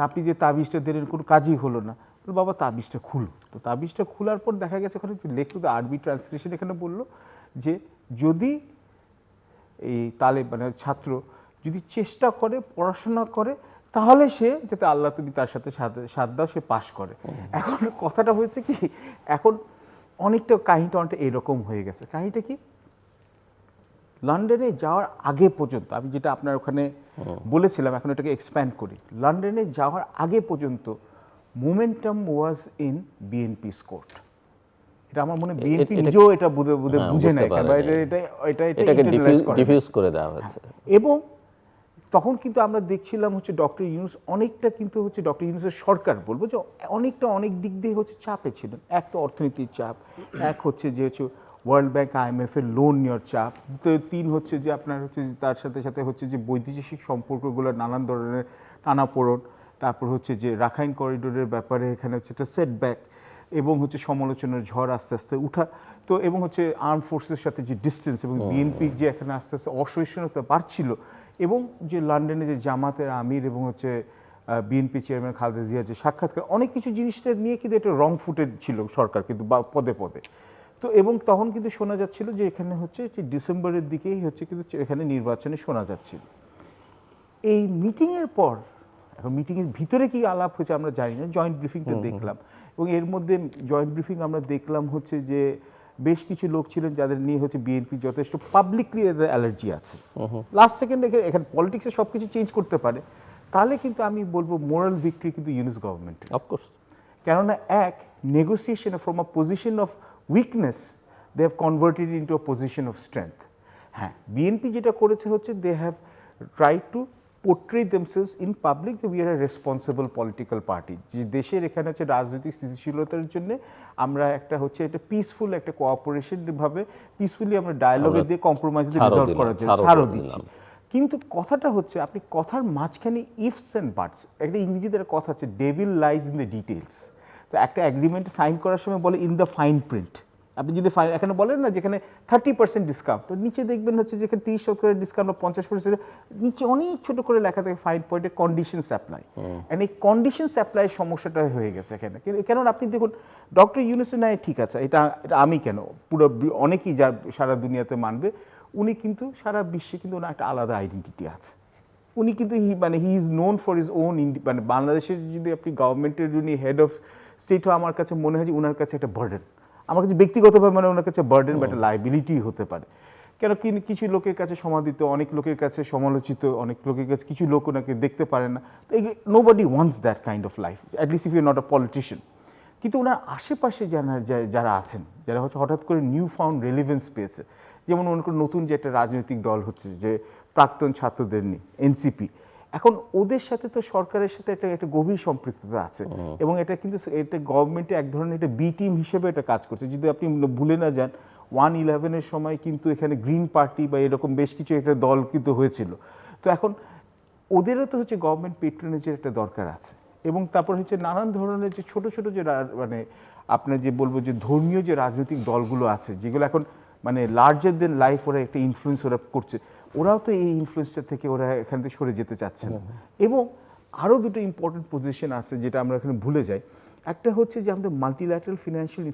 আপনি যে তাবিজটা দিলেন কোনো কাজই হলো না। বাবা তাবিজটা খুলো। তো তাবিজটা খোলার পর দেখা গেছে ওখানে লেখলো, আরবি ট্রান্সলেশন এখানে বললো যে যদি এই মানে ছাত্র যদি চেষ্টা করে, পড়াশোনা করে, তাহলে সে যাতে আল্লাহ তুমি তার সাথে সাথ দাও, সে পাশ করে। এখন কথাটা হয়েছে কি, এখন অনেকটা কাহিনীটা অনেকটা এরকম হয়ে গেছে। কাহিনীটা কি, লন্ডনে যাওয়ার আগে পর্যন্ত, আমি যেটা আপনার ওখানে বলেছিলাম, এখন এটাকে এক্সপ্যান্ড করি, লন্ডনে যাওয়ার আগে পর্যন্ত মোমেন্টাম ওয়াজ ইন বিএনপি's কোর্ট। এটা আমার মনে বিএনপি নিজেও এটা বুঝে নেয়, এটাকে ডিফিউজ করে দেওয়া হয়েছে। এবং তখন কিন্তু আমরা দেখছিলাম হচ্ছে ডক্টর ইউনূস অনেকটা কিন্তু হচ্ছে ডক্টর ইউনূসের সরকার বলবো যে অনেকটা অনেক দিক দিয়ে হচ্ছে চাপে ছিলেন। এক তো অর্থনীতির চাপ, এক হচ্ছে যে হচ্ছে ওয়ার্ল্ড ব্যাংক IMF এর লোন নেওয়ার চাপ, তিন হচ্ছে যে আপনার হচ্ছে তার সাথে সাথে হচ্ছে যে বৈদেশিক সম্পর্কগুলো নানান ধরনের টানাপোড়ন, তারপর হচ্ছে যে রাখাইন করিডোরের ব্যাপারে এখানে হচ্ছে একটা সেটব্যাক, এবং হচ্ছে সমালোচনার ঝড় আস্তে আস্তে উঠা, তো এবং হচ্ছে আর্ম ফোর্সের সাথে যে ডিস্টেন্স এবং বিএনপির যে এখানে আস্তে আস্তে অসহিষ্ণুতা বাড়ছিল, এবং যে লন্ডনে যে জামাতের আমির এবং হচ্ছে বিএনপি চেয়ারম্যান খালেদা জিয়ার যে সাক্ষাৎকার, অনেক কিছু জিনিসটা নিয়ে কিন্তু একটা রং ফুটেড ছিল সরকার কিন্তু পদে পদে। তো এবং তখন কিন্তু শোনা যাচ্ছিল যে এখানে হচ্ছে যে ডিসেম্বরের দিকেই হচ্ছে কিন্তু এখানে নির্বাচনে শোনা যাচ্ছিল। এই মিটিংয়ের পর, এখন মিটিংয়ের ভিতরে কি আলাপ হয়েছে আমরা জানি না, জয়েন্ট ব্রিফিংটা দেখলাম, এবং এর মধ্যে জয়েন্ট ব্রিফিং আমরা দেখলাম হচ্ছে যে বেশ কিছু লোক ছিলেন যাদের নিয়ে হচ্ছে বিএনপি যথেষ্ট পাবলিকলি এদের অ্যালার্জি আছে। লাস্ট সেকেন্ডে এখানে পলিটিক্সে সব কিছু চেঞ্জ করতে পারে, তাহলে কিন্তু আমি বলবো মোরাল ভিক্টরি কিন্তু ইউনূস গভর্নমেন্ট। অফকোর্স, কেননা এক, negotiation from a position of weakness they have converted into a position of strength. হ্যাঁ, বিএনপি যেটা করেছে হচ্ছে they have tried to portray themselves in public যে we are a responsible political party, যে দেশের এখানে হচ্ছে রাজনৈতিক স্থিতিশীলতার জন্য আমরা একটা হচ্ছে একটা পিসফুল একটা কোঅপারেশন ভাবে পিসফুলি আমরা ডায়ালগে দিয়ে কম্প্রোমাইজ দিয়ে রিজলভ করার জন্য ছাড়ও দিচ্ছি। কিন্তু কথাটা হচ্ছে আপনি কথার মাঝখানে ইফস অ্যান্ড বাটস, একটা ইংরেজিদের কথা আছে devil lies in the details. তো একটা অ্যাগ্রিমেন্ট সাইন করার সময় বলে ইন দ্য ফাইন প্রিন্ট। আপনি যদি এখানে বলেন না যেখানে 30% ডিসকাউন্ট, তো নিচে দেখবেন হচ্ছে যেখানে 30% ডিসকাউন্ট বা 50%, নিচে অনেক ছোট করে লেখা থাকে ফাইন পয়েন্টে কন্ডিশনস অ্যাপ্লাই। অ্যান্ড এই কন্ডিশনস অ্যাপ্লাইয়ের সমস্যাটা হয়ে গেছে এখানে। কেননা আপনি দেখুন ডক্টর ইউনূসের নাই ঠিক আছে, এটা আমি কেন পুরো অনেকেই যা সারা দুনিয়াতে মানবে, উনি কিন্তু সারা বিশ্বে কিন্তু ওনার একটা আলাদা আইডেন্টিটি আছে। উনি কিন্তু he is known for his own, মানে বাংলাদেশের যদি আপনি গভর্নমেন্টের যিনি হেড অফ স্টেট হয়, আমার কাছে মনে হয় যে ওনার কাছে একটা বার্ডেন, আমার কাছে ব্যক্তিগতভাবে মানে ওনার কাছে বার্ডেন বা একটা লাইবিলিটি হতে পারে। কেন কিছু লোকের কাছে সমাদিত, অনেক লোকের কাছে সমালোচিত, অনেক লোকের কাছে কিছু লোক ওনাকে দেখতে পারে না। তো nobody wants that kind of life, at least if you not a politician. কিন্তু ওনার আশেপাশে যারা আছেন, যারা হচ্ছে হঠাৎ করে নিউ ফাউন্ড রেলিভেন্স পেয়েছে, যেমন মনে করুন নতুন যে একটা রাজনৈতিক দল হচ্ছে যে প্রাক্তন ছাত্রদের নিয়ে এনসিপি, এখন ওদের সাথে তো সরকারের সাথে একটা গভীর সম্পৃক্ততা আছে, এবং এটা কিন্তু এটা গভর্নমেন্টে এক ধরনের একটা বি টিম হিসেবে এটা কাজ করছে। যদি আপনি ভুলে না যান 1/11-এর সময় কিন্তু এখানে গ্রিন পার্টি বা এরকম বেশ কিছু একটা দল কিন্তু হয়েছিল। তো এখন ওদেরও তো হচ্ছে গভর্নমেন্ট পেট্রোনেজের একটা দরকার আছে, এবং তারপর হচ্ছে নানান ধরনের যে ছোট ছোট যে মানে আপনার যে বলবো যে ধর্মীয় যে রাজনৈতিক দলগুলো আছে, যেগুলো এখন মানে লার্জার দেন লাইফ ওরা একটা ইনফ্লুয়েন্স ওরা করছে, ওরাও তো এই ইনফ্লুয়েন্সটা থেকে ওরা এখান থেকে সরে যেতে চাচ্ছে না। এবং আরও দুটো ইম্পর্টেন্ট পজিশন আছে যেটা আমরা এখানে ভুলে যাই। একটা হচ্ছে যে আমাদের মাল্টিল্যাটারাল ফিনান্সিয়াল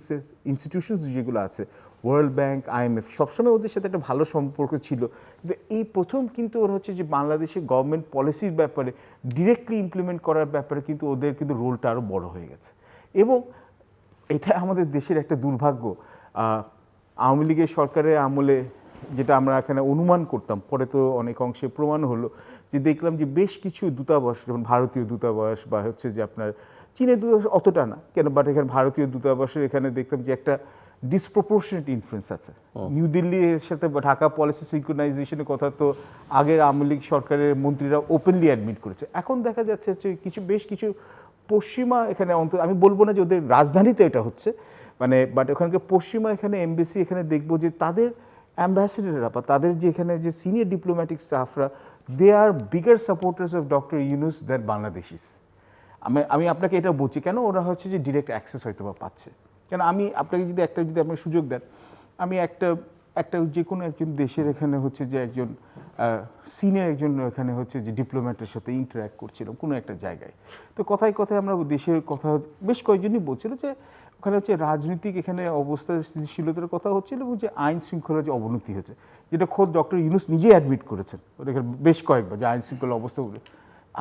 ইনস্টিটিউশনস যেগুলো আছে, ওয়ার্ল্ড ব্যাংক, IMF, সবসময় ওদের সাথে একটা ভালো সম্পর্ক ছিল, কিন্তু এই প্রথম কিন্তু ওরা হচ্ছে যে বাংলাদেশের গভর্নমেন্ট পলিসির ব্যাপারে ডিরেক্টলি ইমপ্লিমেন্ট করার ব্যাপারে কিন্তু ওদের কিন্তু রোলটা আরও বড় হয়ে গেছে। এবং এটা আমাদের দেশের একটা দুর্ভাগ্য। আওয়ামী লীগের সরকারের আমলে যেটা আমরা এখানে অনুমান করতাম, পরে তো অনেক অংশে প্রমাণ হলো যে দেখলাম যে বেশ কিছু দূতাবাস, যেমন ভারতীয় দূতাবাস বা হচ্ছে যে আপনার চীনের দূতাবাস অতটা না কেন, বাট এখানে ভারতীয় দূতাবাসের এখানে দেখতাম যে একটা ডিসপ্রপোর্শনেট ইনফ্লুয়েন্স আছে। নিউ দিল্লির সাথে ঢাকা পলিসি সিনক্রোনাইজেশনের কথা তো আগের আওয়ামী লীগ সরকারের মন্ত্রীরা ওপেনলি অ্যাডমিট করেছে। এখন দেখা যাচ্ছে হচ্ছে বেশ কিছু পশ্চিমা এখানে আমি বলবো না যে ওদের রাজধানীতে এটা হচ্ছে, মানে বাট ওখানকার পশ্চিমা এখানে এমবেসি এখানে দেখবো যে তাদের অ্যাম্বাসেডাররা বা তাদের যে এখানে যে সিনিয়র ডিপ্লোম্যাটিক স্টাফরা, they are bigger supporters of doctor Yunus than Bangladeshis. আমি আপনাকে এটা বলছি কেন, ওরা হচ্ছে যে ডিরেক্ট অ্যাক্সেস হয়তো বা পাচ্ছে। কেন আমি আপনাকে যদি আপনি সুযোগ দেন, আমি একটা যে কোনো একজন দেশের এখানে হচ্ছে যে একজন সিনিয়র একজন এখানে হচ্ছে যে ডিপ্লোম্যাটের সাথে ইন্টারঅ্যাক্ট করছিলাম কোনো একটা জায়গায়, তো কথায় কথায় আমরা দেশের কথা বেশ কয়েকজনই বলছিল যে ওখানে হচ্ছে রাজনৈতিক এখানে অবস্থার স্থিতিশীলতার কথা হচ্ছিল, এবং যে আইন শৃঙ্খলার যে অবনতি হয়েছে, যেটা খোদ ডক্টর ইউনূস নিজেই অ্যাডমিট করেছেন এখানে বেশ কয়েকবার যে আইন শৃঙ্খলা অবস্থা।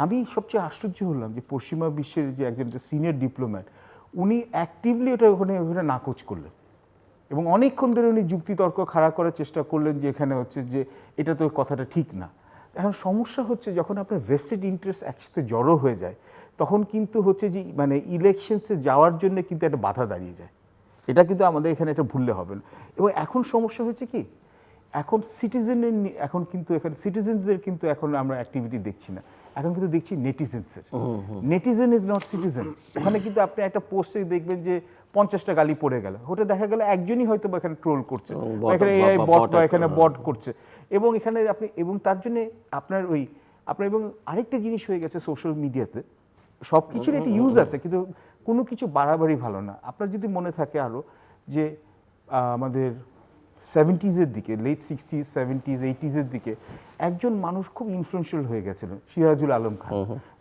আমি সবচেয়ে আশ্চর্য হলাম যে পশ্চিমা বিশ্বের যে একজন সিনিয়র ডিপ্লোম্যাট, উনি অ্যাক্টিভলি ওখানে নাকচ করলেন। এবং অনেকক্ষণ ধরে উনি যুক্তিতর্ক খাড়া করার চেষ্টা করলেন যে এখানে হচ্ছে যে এটা তো কথাটা ঠিক না। এখন সমস্যা হচ্ছে যখন আপনার ভেস্টেড ইন্টারেস্ট একসাথে জড়ো হয়ে যায় তখন কিন্তু হচ্ছে যে মানে ইলেকশনসে যাওয়ার জন্য কিন্তু একটা বাধা দাঁড়িয়ে যায়। এটা কিন্তু আমাদের এখানে এটা ভুললে হবে না। এবং এখন সমস্যা হচ্ছে কি, এখন এখন কিন্তু এখানে সিটিজেন্সদের কিন্তু এখন আমরা অ্যাক্টিভিটি দেখছি না, এখন কিন্তু দেখছি নেটিজেন্সের। Netizen is not citizen. ওখানে কিন্তু আপনি একটা পোস্টে দেখবেন যে 50টা গালি পড়ে গেল, ওটা দেখা গেল একজনই হয়তো বা এখানে ট্রোল করছে, এখানে এআই বট বা এখানে বট করছে, এবং এখানে আপনি এবং তার জন্য আপনার এবং আরেকটা জিনিস হয়ে গেছে সোশ্যাল মিডিয়াতে, সব কিছুর একটা ইউজ আছে কিন্তু কোনো কিছু বাড়াবাড়ি ভালো না। আপনার যদি মনে থাকে আরও যে আমাদের 70s দিকে, লেট 60s 70s 80s দিকে একজন মানুষ খুব ইনফ্লুয়েন্সিয়াল হয়ে গেছিলেন, সিরাজুল আলম খান,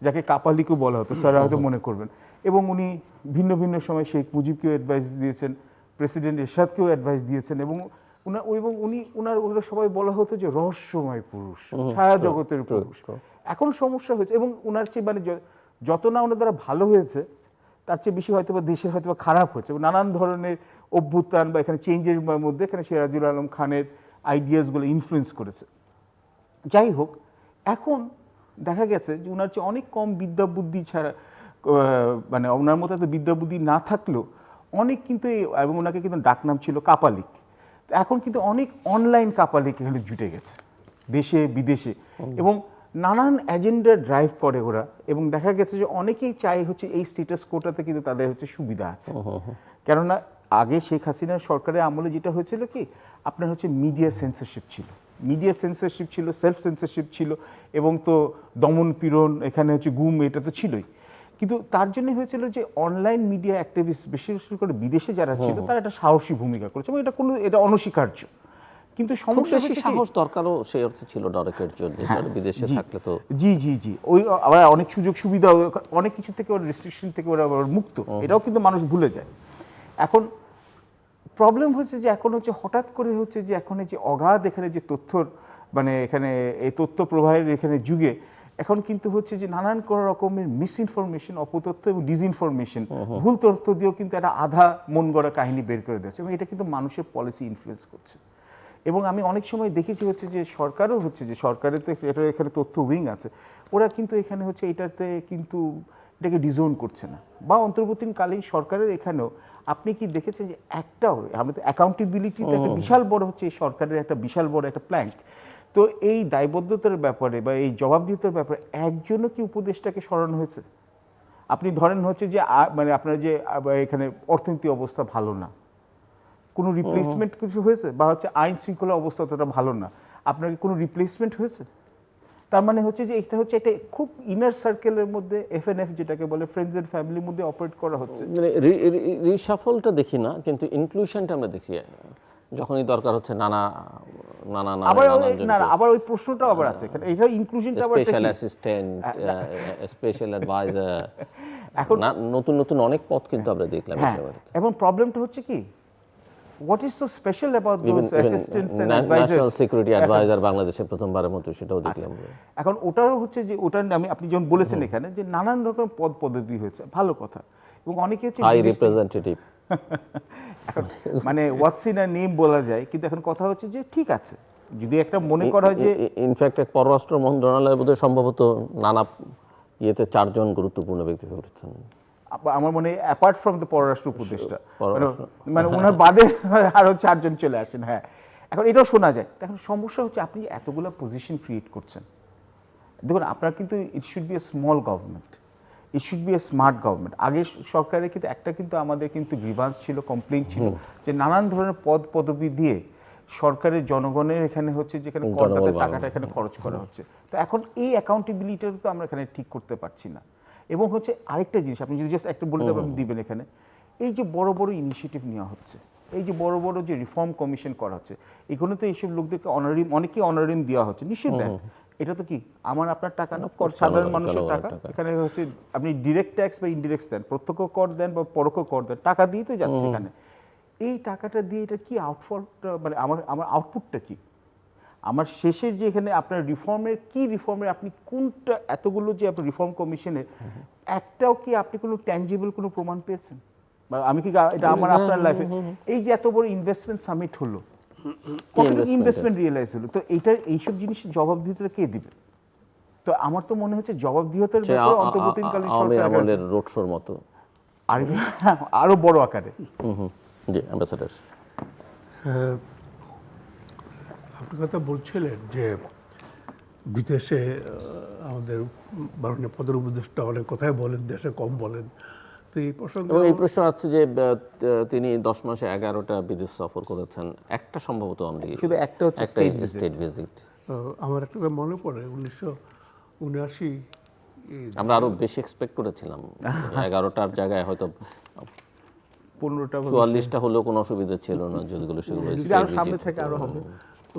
যাকে কাপালিকও বলা হতো, স্যার হয়তো মনে করবেন। এবং উনি ভিন্ন ভিন্ন সময় শেখ মুজিবকেও অ্যাডভাইস দিয়েছেন, প্রেসিডেন্ট এরশাদকেও অ্যাডভাইস দিয়েছেন, এবং ওনার সবাই বলা হতো যে রহস্যময় পুরুষ, ছায়া জগতের পুরুষ। এখন সমস্যা হয়েছে, এবং ওনার চেয়ে মানে যত না ওনার দ্বারা ভালো হয়েছে তার চেয়ে বেশি হয়তো বা দেশের হয়তো বা খারাপ হয়েছে, এবং নানান ধরনের অভ্যুত্থান বা এখানে চেঞ্জের মধ্যে এখানে সিরাজুল আলম খানের আইডিয়াসগুলো ইনফ্লুয়েন্স করেছে। যাই হোক, এখন দেখা গেছে যে ওনার চেয়ে অনেক কম বিদ্যা বুদ্ধি ছাড়া, মানে ওনার মতো এত বিদ্যা বুদ্ধি না থাকলেও অনেক কিন্তু এবং ওনাকে কিন্তু ডাকনাম ছিল কাপালিক। এখন কিন্তু অনেক অনলাইন কাপালিক এখানে জুটে গেছে দেশে বিদেশে, এবং নানান এজেন্ডা ড্রাইভ করে ওরা, এবং দেখা গেছে যে অনেকেই চায় হচ্ছে এই স্ট্যাটাস কোটাতে কিন্তু তাদের হচ্ছে সুবিধা আছে। কেননা আগে শেখ হাসিনার সরকারের আমলে যেটা হয়েছিল কি, আপনার হচ্ছে মিডিয়া সেন্সরশিপ ছিল, সেলফ সেন্সরশিপ ছিল, এবং তো দমন পীড়ন, এখানে হচ্ছে গুম, এটা তো ছিলই। কিন্তু তার জন্য হয়েছিল যে অনলাইন মিডিয়া অ্যাক্টিভিস্ট বিশেষ করে বিদেশে যারা ছিল তারা একটা সাহসী ভূমিকা করেছে, এবং এটা অনস্বীকার্য। কিন্তু সমস্যা হচ্ছে সাহস দরকারও সেই অর্থে ছিল ডরেকের জন্য, বিদেশে থাকলে তো জি ওই আবার অনেক সুযোগ সুবিধা, অনেক কিছু থেকে ওরা রেস্ট্রিকশন থেকে ওরা মুক্ত, এটাও কিন্তু মানুষ ভুলে যায়। এখন প্রবলেম হচ্ছে যে এখন হচ্ছে হঠাৎ করে হচ্ছে যে এখন যে অগাধ এখানে যে তথ্যর মানে এখানে এই তথ্য প্রবাহের এখানে যুগে এখন কিন্তু হচ্ছে যে নানান রকমের মিসইনফরমেশন, অপতথ্য এবং ডিসইনফরমেশন, ভুল তথ্য দিয়েও কিন্তু একটা আধা মন গড়া কাহিনী বের করে দিচ্ছে, এবং এটা কিন্তু মানুষের পলিসি ইনফ্লুয়েন্স করছে। এবং আমি অনেক সময় দেখেছি হচ্ছে যে সরকারও হচ্ছে যে সরকারের তো এটা এখানে তথ্য উইং আছে, ওরা কিন্তু এখানে হচ্ছে এটাতে কিন্তু এটাকে ডিজোন করছে না, বা অন্তর্বর্তীকালীন সরকারের এখানেও আপনি কি দেখেছেন যে একটাও আমাদের অ্যাকাউন্টেবিলিটিতে একটা বিশাল বড় হচ্ছে এই সরকারের একটা বিশাল বড় একটা প্ল্যাঙ্ক। তো এই দায়বদ্ধতার ব্যাপারে বা এই জবাবদিহিতার ব্যাপারে একজনও কি উপদেষ্টাকে স্মরণ হয়েছে? আপনি ধরেন হচ্ছে যে মানে আপনার যে এখানে অর্থনৈতিক অবস্থা ভালো না, কোনো রিপ্লেসমেন্ট কিছু হয়েছে, বা হচ্ছে আইন শৃঙ্খলা অবস্থা অতটা ভালো না, আপনার কি কোনো রিপ্লেসমেন্ট হয়েছে? তার মানে হচ্ছে যে এটা হচ্ছে একটা খুব ইনার সার্কেলের মধ্যে FNF যেটাকে বলে ফ্রেন্ডস এন্ড ফ্যামিলির মধ্যে অপারেট করা হচ্ছে। মানে রিশাফলটা দেখি না, কিন্তু ইনক্লুশনটা আমরা দেখি যখনই দরকার হচ্ছে আবার ওই প্রশ্নটাও আবার আছে এখানে, এটা ইনক্লুশনটা আবার স্পেশাল অ্যাসিস্ট্যান্ট, স্পেশাল অ্যাডভাইজার, এখন নতুন নতুন অনেক পদ কিন্তু আমরা দেখলাম। এবং প্রবলেমটা হচ্ছে কি, what is so special about those assistants and advisors? National security adviser বাংলাদেশে প্রথমবারের মতো সেটাও দেখলাম। এখন ওটাও হচ্ছে যে ওটা আপনি যখন বলেছেন এখানে যে নানান রকম পদ পদবি হয়েছে, ভালো কথা, এবং অনেকে হচ্ছে হাই রিপ্রেজেন্টেটিভ, এখন মানে হোয়াটস ইন আ নেম বলা যায়, কিন্তু এখন কথা হচ্ছে যে ঠিক আছে যদি একটা মনে করা হয় যে ইনফ্যাক্ট এক পররাষ্ট্র মন্ত্রণালয়ের বোধহয় সম্ভবত নানা ইয়েতে 4 জন গুরুত্বপূর্ণ ব্যক্তি হয়েছেন আমার মনে হয়, অ্যাপার্ট ফ্রম দ্য পররাষ্ট্র উপদেষ্টা, মানে ওনার বাদে আরও 4 জন চলে আসেন। হ্যাঁ, এখন এটাও শোনা যায়। এখন সমস্যা হচ্ছে আপনি এতগুলো পজিশন ক্রিয়েট করছেন, দেখুন আপনার কিন্তু it should B a small government, it should B a smart government. আগে সরকারের কিন্তু কিন্তু আমাদের কিন্তু গ্রিভান্স ছিল, কমপ্লেইন ছিল যে নানান ধরনের পদ পদবি দিয়ে সরকারের জনগণের এখানে হচ্ছে যেখানে করদাতার টাকাটা এখানে খরচ করা হচ্ছে। তো এখন এই অ্যাকাউন্টেবিলিটিটা তো আমরা এখানে ঠিক করতে পারছি না। এবং হচ্ছে আরেকটা জিনিস আপনি যদি জাস্ট একটা বলে দিবেন এখানে, এই যে বড় বড় ইনিশিয়েটিভ নেওয়া হচ্ছে, এই যে বড় বড় যে রিফর্ম কমিশন করা হচ্ছে, এগুলো তো এইসব লোকদেরকে অনেকেই অনারিম দেওয়া হচ্ছে, নিশ্চিত দেন। এটা তো কি আমার আপনার টাকা না, সাধারণ মানুষের টাকা। এখানে হচ্ছে আপনি ডিরেক্ট ট্যাক্স বা ইনডিরেক্ট দেন, প্রত্যক্ষ কর দেন বা পরোক্ষ কর দেন, টাকা দিয়ে তো যাচ্ছে এখানে। এই টাকাটা দিয়ে এটা কি আউটফলটা, মানে আমার আউটপুটটা কি, আমার শেষের যে এখানে আপনার রিফর্মের আপনি কোনটা, এতগুলো যে আপনার রিফর্ম কমিশনের একটাও কি আপনি কোনো ট্যাঞ্জিবল কোনো প্রমাণ পেয়েছেন? বা আমি কি এটা আমার আপনার লাইফে এই যে এত বড় ইনভেস্টমেন্ট সামিট হলো, কতটুকু ইনভেস্টমেন্ট রিয়েলাইজ হলো, তো এইসব জিনিসের জবাবদিহিতা কে দিবে? তো আমার তো মনে হচ্ছে জবাবদিহিতার ব্যাপারে অন্তর্বর্তীকালীন সরকার আমাদের রোড শোর মতো আরো বড় আকারে। জি অ্যাম্বাসেডর, আপনি কথা বলছিলেন যে বিদেশে আমাদের মাননীয় প্রধান উপদেষ্টা অনেক কথাই বলেন, দেশে কম বলেন। তো এই প্রসঙ্গে এবং এই প্রশ্ন আসছে যে তিনি 10 মাসে 11টা বিদেশ সফর করেছেন, একটা সম্ভবত অনলি শুধু একটা হচ্ছে স্টেট ভিজিট। আমার একটা কথা মনে পড়ে 1979 আমরা আরো বেশি এক্সপেক্ট করেছিলাম, 11টার জায়গায় হয়তো 15টা 44টা হলেও কোনো অসুবিধা ছিল না, যেগুলো সেগুলো আরো সামনে থেকে আরো হবে।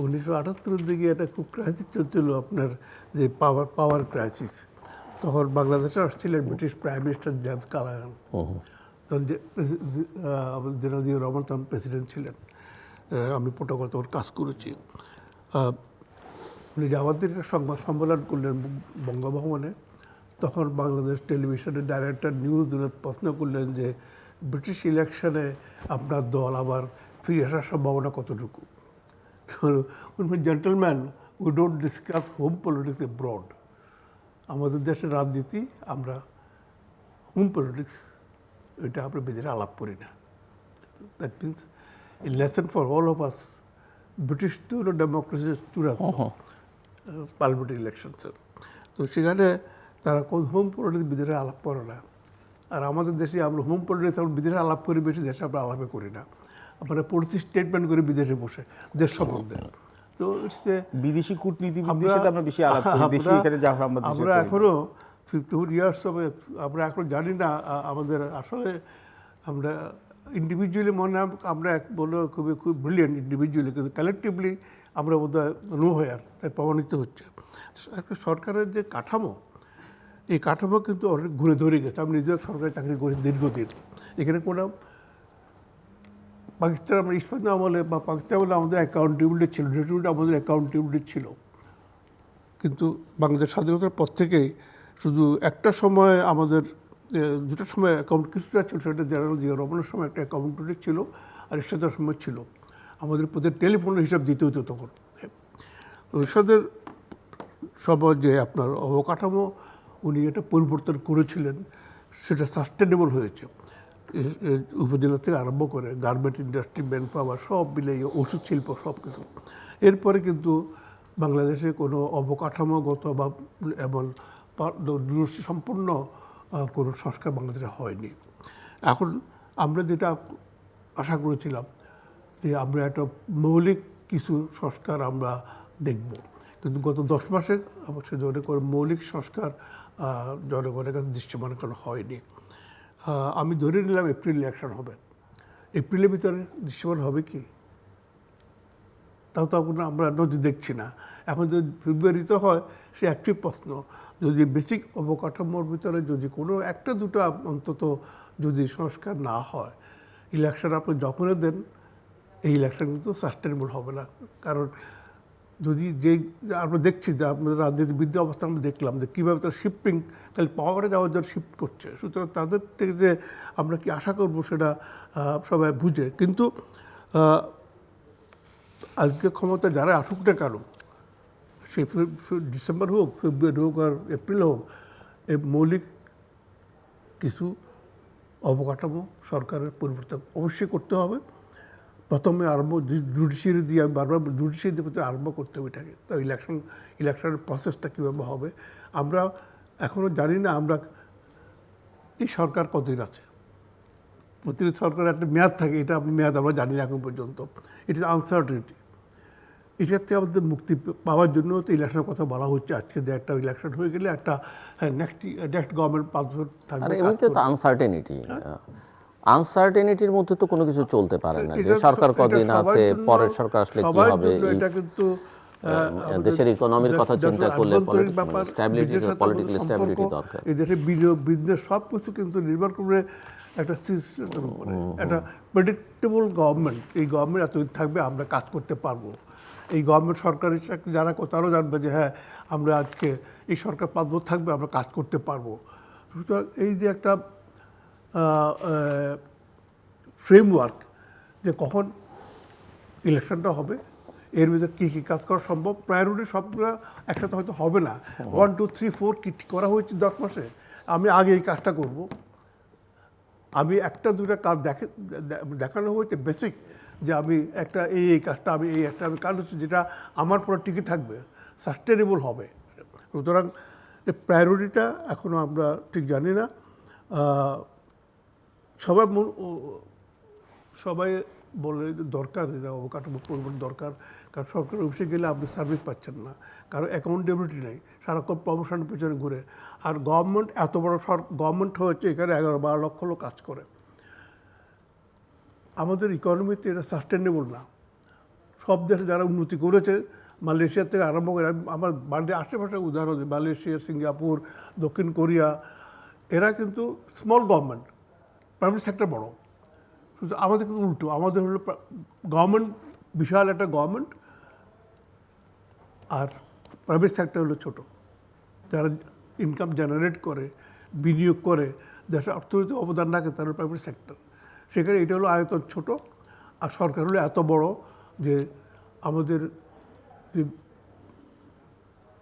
1978 দিকে একটা খুব ক্রাইসিস চলছিল, আপনার যে পাওয়ার ক্রাইসিস। তখন বাংলাদেশে আসছিলেন British prime minister James Callaghan, তখন জেনারেল জিয়া রহমান তখন প্রেসিডেন্ট ছিলেন। আমি প্রোটোকল তখন কাজ করেছি। উনি আমাদের একটা সংবাদ সম্মেলন করলেন বঙ্গভবনে। তখন বাংলাদেশ টেলিভিশনের ডাইরেক্টর নিউজ প্রশ্ন করলেন যে ব্রিটিশ ইলেকশনে আপনার দল আবার ফিরে আসার সম্ভাবনা কতটুকু? তো gentleman, we don't discuss home politics abroad. আমাদের দেশের রাজনীতি আমরা হোম পলিটিক্স এটা আমরা বিদেশে আলাপ করি না। That means a lesson for all of us. British তো হলো ডেমোক্রেসির চূড়ান্ত পার্লামেন্টারি ইলেকশনসে। তো সেখানে তারা কোন হোম পলিটিক্স বিদেশে আলাপ করে না। আর আমাদের দেশে আমরা হোম পলিটিক্স আমরা বিদেশে আলাপ করি বেশি, দেশে আমরা আলাপে করি না। আমরা পলিসি স্টেটমেন্ট করি বিদেশে বসে দেশ সম্বন্ধে। তো ইটস বিদেশি কূটনীতিবিদদের সাথে আমরা বেশি আলাপ করি, দেশি এখানে যা আমরা এখনো 54 ইয়ার্স হবে, আমরা এখন জানি না আমাদের আসলে আমরা ইন্ডিভিজুয়ালি মনে হয় আমরা বলে খুব ব্রিলিয়েন্ট ইন্ডিভিজুয়ালি, কিন্তু কালেকটিভলি আমরা বোধহয় নো হয়ার তাই প্রমাণিত হচ্ছে। একটা সরকারের যে কাঠামো, এই কাঠামো কিন্তু অনেক ঘুরে ধরে গেছে। আমি নিজেও সরকারি চাকরি করি দীর্ঘদিন। এখানে কোনো পাকিস্তান আমরা ইস্পাত আমলে বা পাকিস্তান আমলে আমাদের অ্যাকাউন্টেবিলিটি ছিল, নেটিভিটি আমাদের অ্যাকাউন্টেবিলিটি ছিল। কিন্তু বাংলাদেশ স্বাধীনতার পর থেকেই শুধু একটা সময় আমাদের দুটার সময় অ্যাকাউন্ট কিছুটা ছিল, সেটা জেনারেল জিয়া রহমানের সময় একটা অ্যাকাউন্টেবিলিটি ছিল, আর এরশাদের সময় ছিল আমাদের প্রতি টেলিফোনের হিসাব দিতে হতো তখন। এরশাদের সময় যে আপনার অবকাঠামো উনি এটা পরিবর্তন করেছিলেন, সেটা সাস্টেনেবল হয়েছে। উপজেলা থেকে আরম্ভ করে গার্মেন্ট ইন্ডাস্ট্রি, ম্যান পাওয়ার সব মিলে, ওষুধ শিল্প সব কিছু। এরপরে কিন্তু বাংলাদেশে কোনো অবকাঠামোগত বা এমন দূরদৃষ্টি সম্পন্ন কোনো সংস্কার বাংলাদেশে হয়নি। এখন আমরা যেটা আশা করেছিলাম যে আমরা একটা মৌলিক কিছু সংস্কার আমরা দেখব, কিন্তু গত 10 মাসে অবশ্যই জনগণের মৌলিক সংস্কার জনগণের কাছে দৃশ্যমান করা হয়নি। আমি ধরে নিলাম এপ্রিল ইলেকশন হবে, এপ্রিলের ভিতরে দৃশ্যমান হবে কি তাও তো আমরা নদী দেখছি না। এখন যদি ফেব্রুয়ারিতে হয় সে একটি প্রশ্ন, যদি বেসিক অবকাঠামোর ভিতরে যদি কোনো একটা দুটো অন্তত যদি সংস্কার না হয়, ইলেকশন আপনি যখনই দেন এই ইলেকশন কিন্তু সাস্টেনেবল হবে না। কারণ যদি আমরা দেখছি যে আপনাদের রাজনীতিবিদদের অবস্থা আমরা দেখলাম যে কীভাবে তারা শিফটিং খালি পাওয়ারে যাওয়ার জন্য শিফট করছে, সুতরাং তাদের থেকে যে আমরা কি আশা করবো সেটা সবাই বুঝে। কিন্তু আজকে ক্ষমতা যারা আসুক না কেন, সে ডিসেম্বর হোক, ফেব্রুয়ারি হোক আর এপ্রিল হোক, এই মৌলিক কিছু অবকাঠামো সরকারের পরিবর্তন অবশ্যই করতে হবে। প্রথমে জুডিশিয়ারি দিয়ে বারবার জুডিশিয়ারি দিয়ে আরম্ভ করতে হবে এটাকে। তো ইলেকশনের প্রসেসটা কীভাবে হবে আমরা এখনও জানি না। আমরা এই সরকার কতদিন আছে, প্রতিটি সরকারের একটা মেয়াদ থাকে, এটা আপনি মেয়াদ আমরা জানি না এখন পর্যন্ত। It is uncertainty. এটার থেকে আমাদের মুক্তি পাওয়ার জন্য তো ইলেকশনের কথা বলা হচ্ছে। আজকে যে একটা ইলেকশন হয়ে গেলে একটা নেক্সট গভর্নমেন্ট 5 বছর থাকবে। আনসার্টেনিটির মধ্যে তো কোনো কিছু চলতে পারে না, যে সরকার কদিন আছে, পরের সরকার আসলে কি হবে, এটা কিন্তু দেশের ইকোনমির কথা চিন্তা করলে স্ট্যাবিলিটি, পলিটিক্যাল স্ট্যাবিলিটি দরকার। এই দেশের বিজনেস সব কিছু কিন্তু নির্ভর করে একটা সিস্টেমের উপরে, একটা প্রেডিক্টেবল গভর্নমেন্ট। এই গভর্নমেন্ট এতদিন থাকবে, আমরা কাজ করতে পারবো। এই গভর্নমেন্ট সরকারি চাকরি যারা তারাও জানবে যে হ্যাঁ আমরা আজকে এই সরকার 5 বছর থাকবে, আমরা কাজ করতে পারবো। সুতরাং এই যে একটা ফ্রেমওয়ার্ক যে কখন ইলেকশনটা হবে, এর ভিতরে কী কী কাজ করা সম্ভব। প্রায়োরিটি সবগুলো একসাথে হয়তো হবে না, 1 2 3 4 কী করা হয়েছে 10 মাসে, আমি আগে এই কাজটা করব। আমি একটা দুটা কাজ দেখানো হয়েছে বেসিক, যে আমি একটা এই কাজটা আমি আমি কাজ হচ্ছে যেটা আমার পরে টিকে থাকবে, সাস্টেনেবল হবে। সুতরাং এই প্রায়োরিটিটা এখনও আমরা ঠিক জানি না। সবাই বলে যে দরকার, এটা অবকাঠামো পরিবর্তন দরকার, কারণ সরকারি অফিসে গেলে আপনি সার্ভিস পাচ্ছেন না, কারণ অ্যাকাউন্টেবিলিটি নেই, সারাক্ষণ প্রমোশনের পিছনে ঘুরে। আর গভর্নমেন্ট এত বড় গভর্নমেন্ট হয়েছে, এখানে 11-12 লক্ষ লোক কাজ করে। আমাদের ইকোনমিতে এটা সাস্টেনেবল না। সব দেশে যারা উন্নতি করেছে, মালয়েশিয়া থেকে আরম্ভ করে, আমার বাড়ির আশেপাশে উদাহরণ দিই, মালয়েশিয়া, সিঙ্গাপুর, দক্ষিণ কোরিয়া, এরা কিন্তু স্মল গভর্নমেন্ট, প্রাইভেট সেক্টর বড়। শুধু আমাদের কিন্তু উল্টো, আমাদের হলো গভর্নমেন্ট বিশাল একটা গভর্নমেন্ট, আর প্রাইভেট সেক্টর হলো ছোট। যারা ইনকাম জেনারেট করে, বিনিয়োগ করে, দেশের অর্থনীতি অবদান রাখে, তারা প্রাইভেট সেক্টর। সেখানে এটা হলো আয়তন ছোট, আর সরকার হলো এত বড় যে আমাদের যে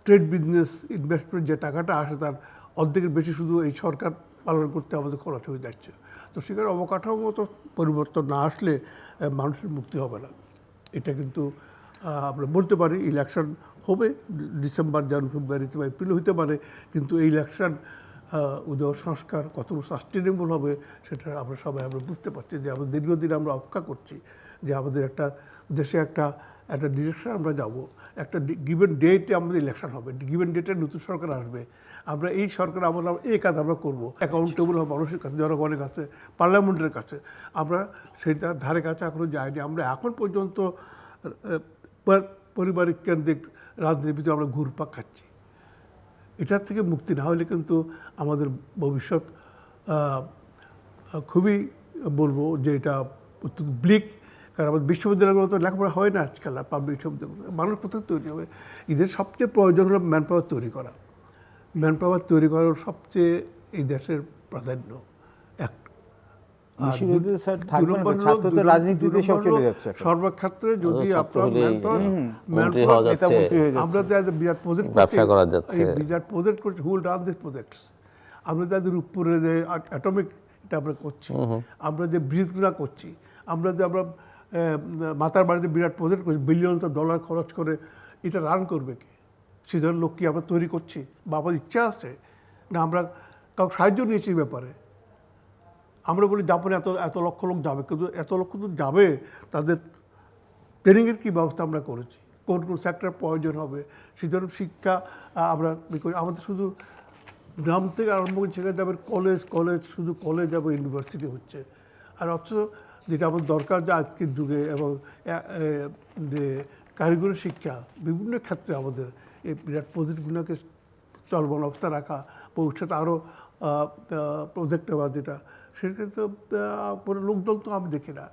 ট্রেড বিজনেস ইনভেস্টমেন্ট যে টাকাটা আসে তার অর্ধেকের বেশি শুধু এই সরকার পালন করতে আমাদের খরচ হয়ে যাচ্ছে। তো সেখানে অবকাঠামোগত পরিবর্তন না আসলে মানুষের মুক্তি হবে না। এটা কিন্তু আমরা বলতে পারি ইলেকশন হবে ডিসেম্বর, জানুয়ারি, ফেব্রুয়ারিতে বা এপ্রিল হতে পারে, কিন্তু এই ইলেকশন উদয় সংস্কার কত সাস্টেনেবল হবে সেটা আমরা বুঝতে পারছি। যে আমরা দীর্ঘদিন আমরা অপেক্ষা করছি যে আমাদের একটা দেশে একটা ডিরেকশন আমরা যাব, একটা গিভেন ডেটে আমাদের ইলেকশন হবে, গিভেন ডেটে নতুন সরকার আসবে, আমরা এই সরকার আমরা এই কাজ আমরা করবো, অ্যাকাউন্টেবল হবে মানুষের কাছে, জনগণের কাছে, পার্লামেন্টের কাছে। আমরা সেইটার ধারে কাছে এখনও যাইনি। আমরা এখন পর্যন্ত পারিবারিক কেন্দ্রিক রাজনীতির ভিতরে আমরা ঘুরপাক খাচ্ছি। এটার থেকে মুক্তি না হলে কিন্তু আমাদের ভবিষ্যৎ খুবই বলবো যে এটা অত্যন্ত ব্লিক। কারণ আমাদের বিশ্ববিদ্যালয়গুলো তো লেখাপড়া হয় না আজকাল, আর পাবলিক বিশ্ববিদ্যালয় মানুষ কোথায় তৈরি হবে? এদের সবচেয়ে প্রয়োজন হলো ম্যান পাওয়ার তৈরি করা। ম্যান পাওয়ার তৈরি করার সবচেয়ে এই দেশের প্রাধান্য। সর্বক্ষেত্রে যদি আপনার আমরা যাদের বিরাট প্রজেক্ট করছি, হুল রান দিস প্রজেক্টস, আমরা যাদের উপরে যে অ্যাটমিক এটা আমরা করছি, আমরা যে ব্রিজগুলো করছি, আমরা মাতার বাড়িতে বিরাট প্রজেক্ট করছি, বিলিয়ন ডলার খরচ করে, এটা রান করবে কি? সে ধরনের লোক কি আমরা তৈরি করছি? বা আমাদের ইচ্ছা আছে না আমরা কাউকে সাহায্য নিয়েছি ব্যাপারে? আমরা বলি জাপানে এত লক্ষ লোক যাবে, কিন্তু এত লক্ষ তো যাবে, তাদের ট্রেনিংয়ের কী ব্যবস্থা আমরা করেছি? কোন কোন সেক্টর প্রয়োজন হবে? সে ধরনের শিক্ষা আমরা করি। আমাদের শুধু গ্রাম থেকে আরম্ভ করে সেখানে যাবে কলেজ শুধু কলেজ এবং ইউনিভার্সিটি হচ্ছে। আর অথচ যেটা আমাদের দরকার যে আজকের যুগে, এবং যে কারিগরি শিক্ষা বিভিন্ন ক্ষেত্রে আমাদের এই বিরাট প্রজেক্টগুলোকে চলমান অবস্থা রাখা, ভবিষ্যতে আরও প্রজেক্ট হওয়া, যেটা সেক্ষেত্রে কোনো লোকদল তো আমি দেখি না।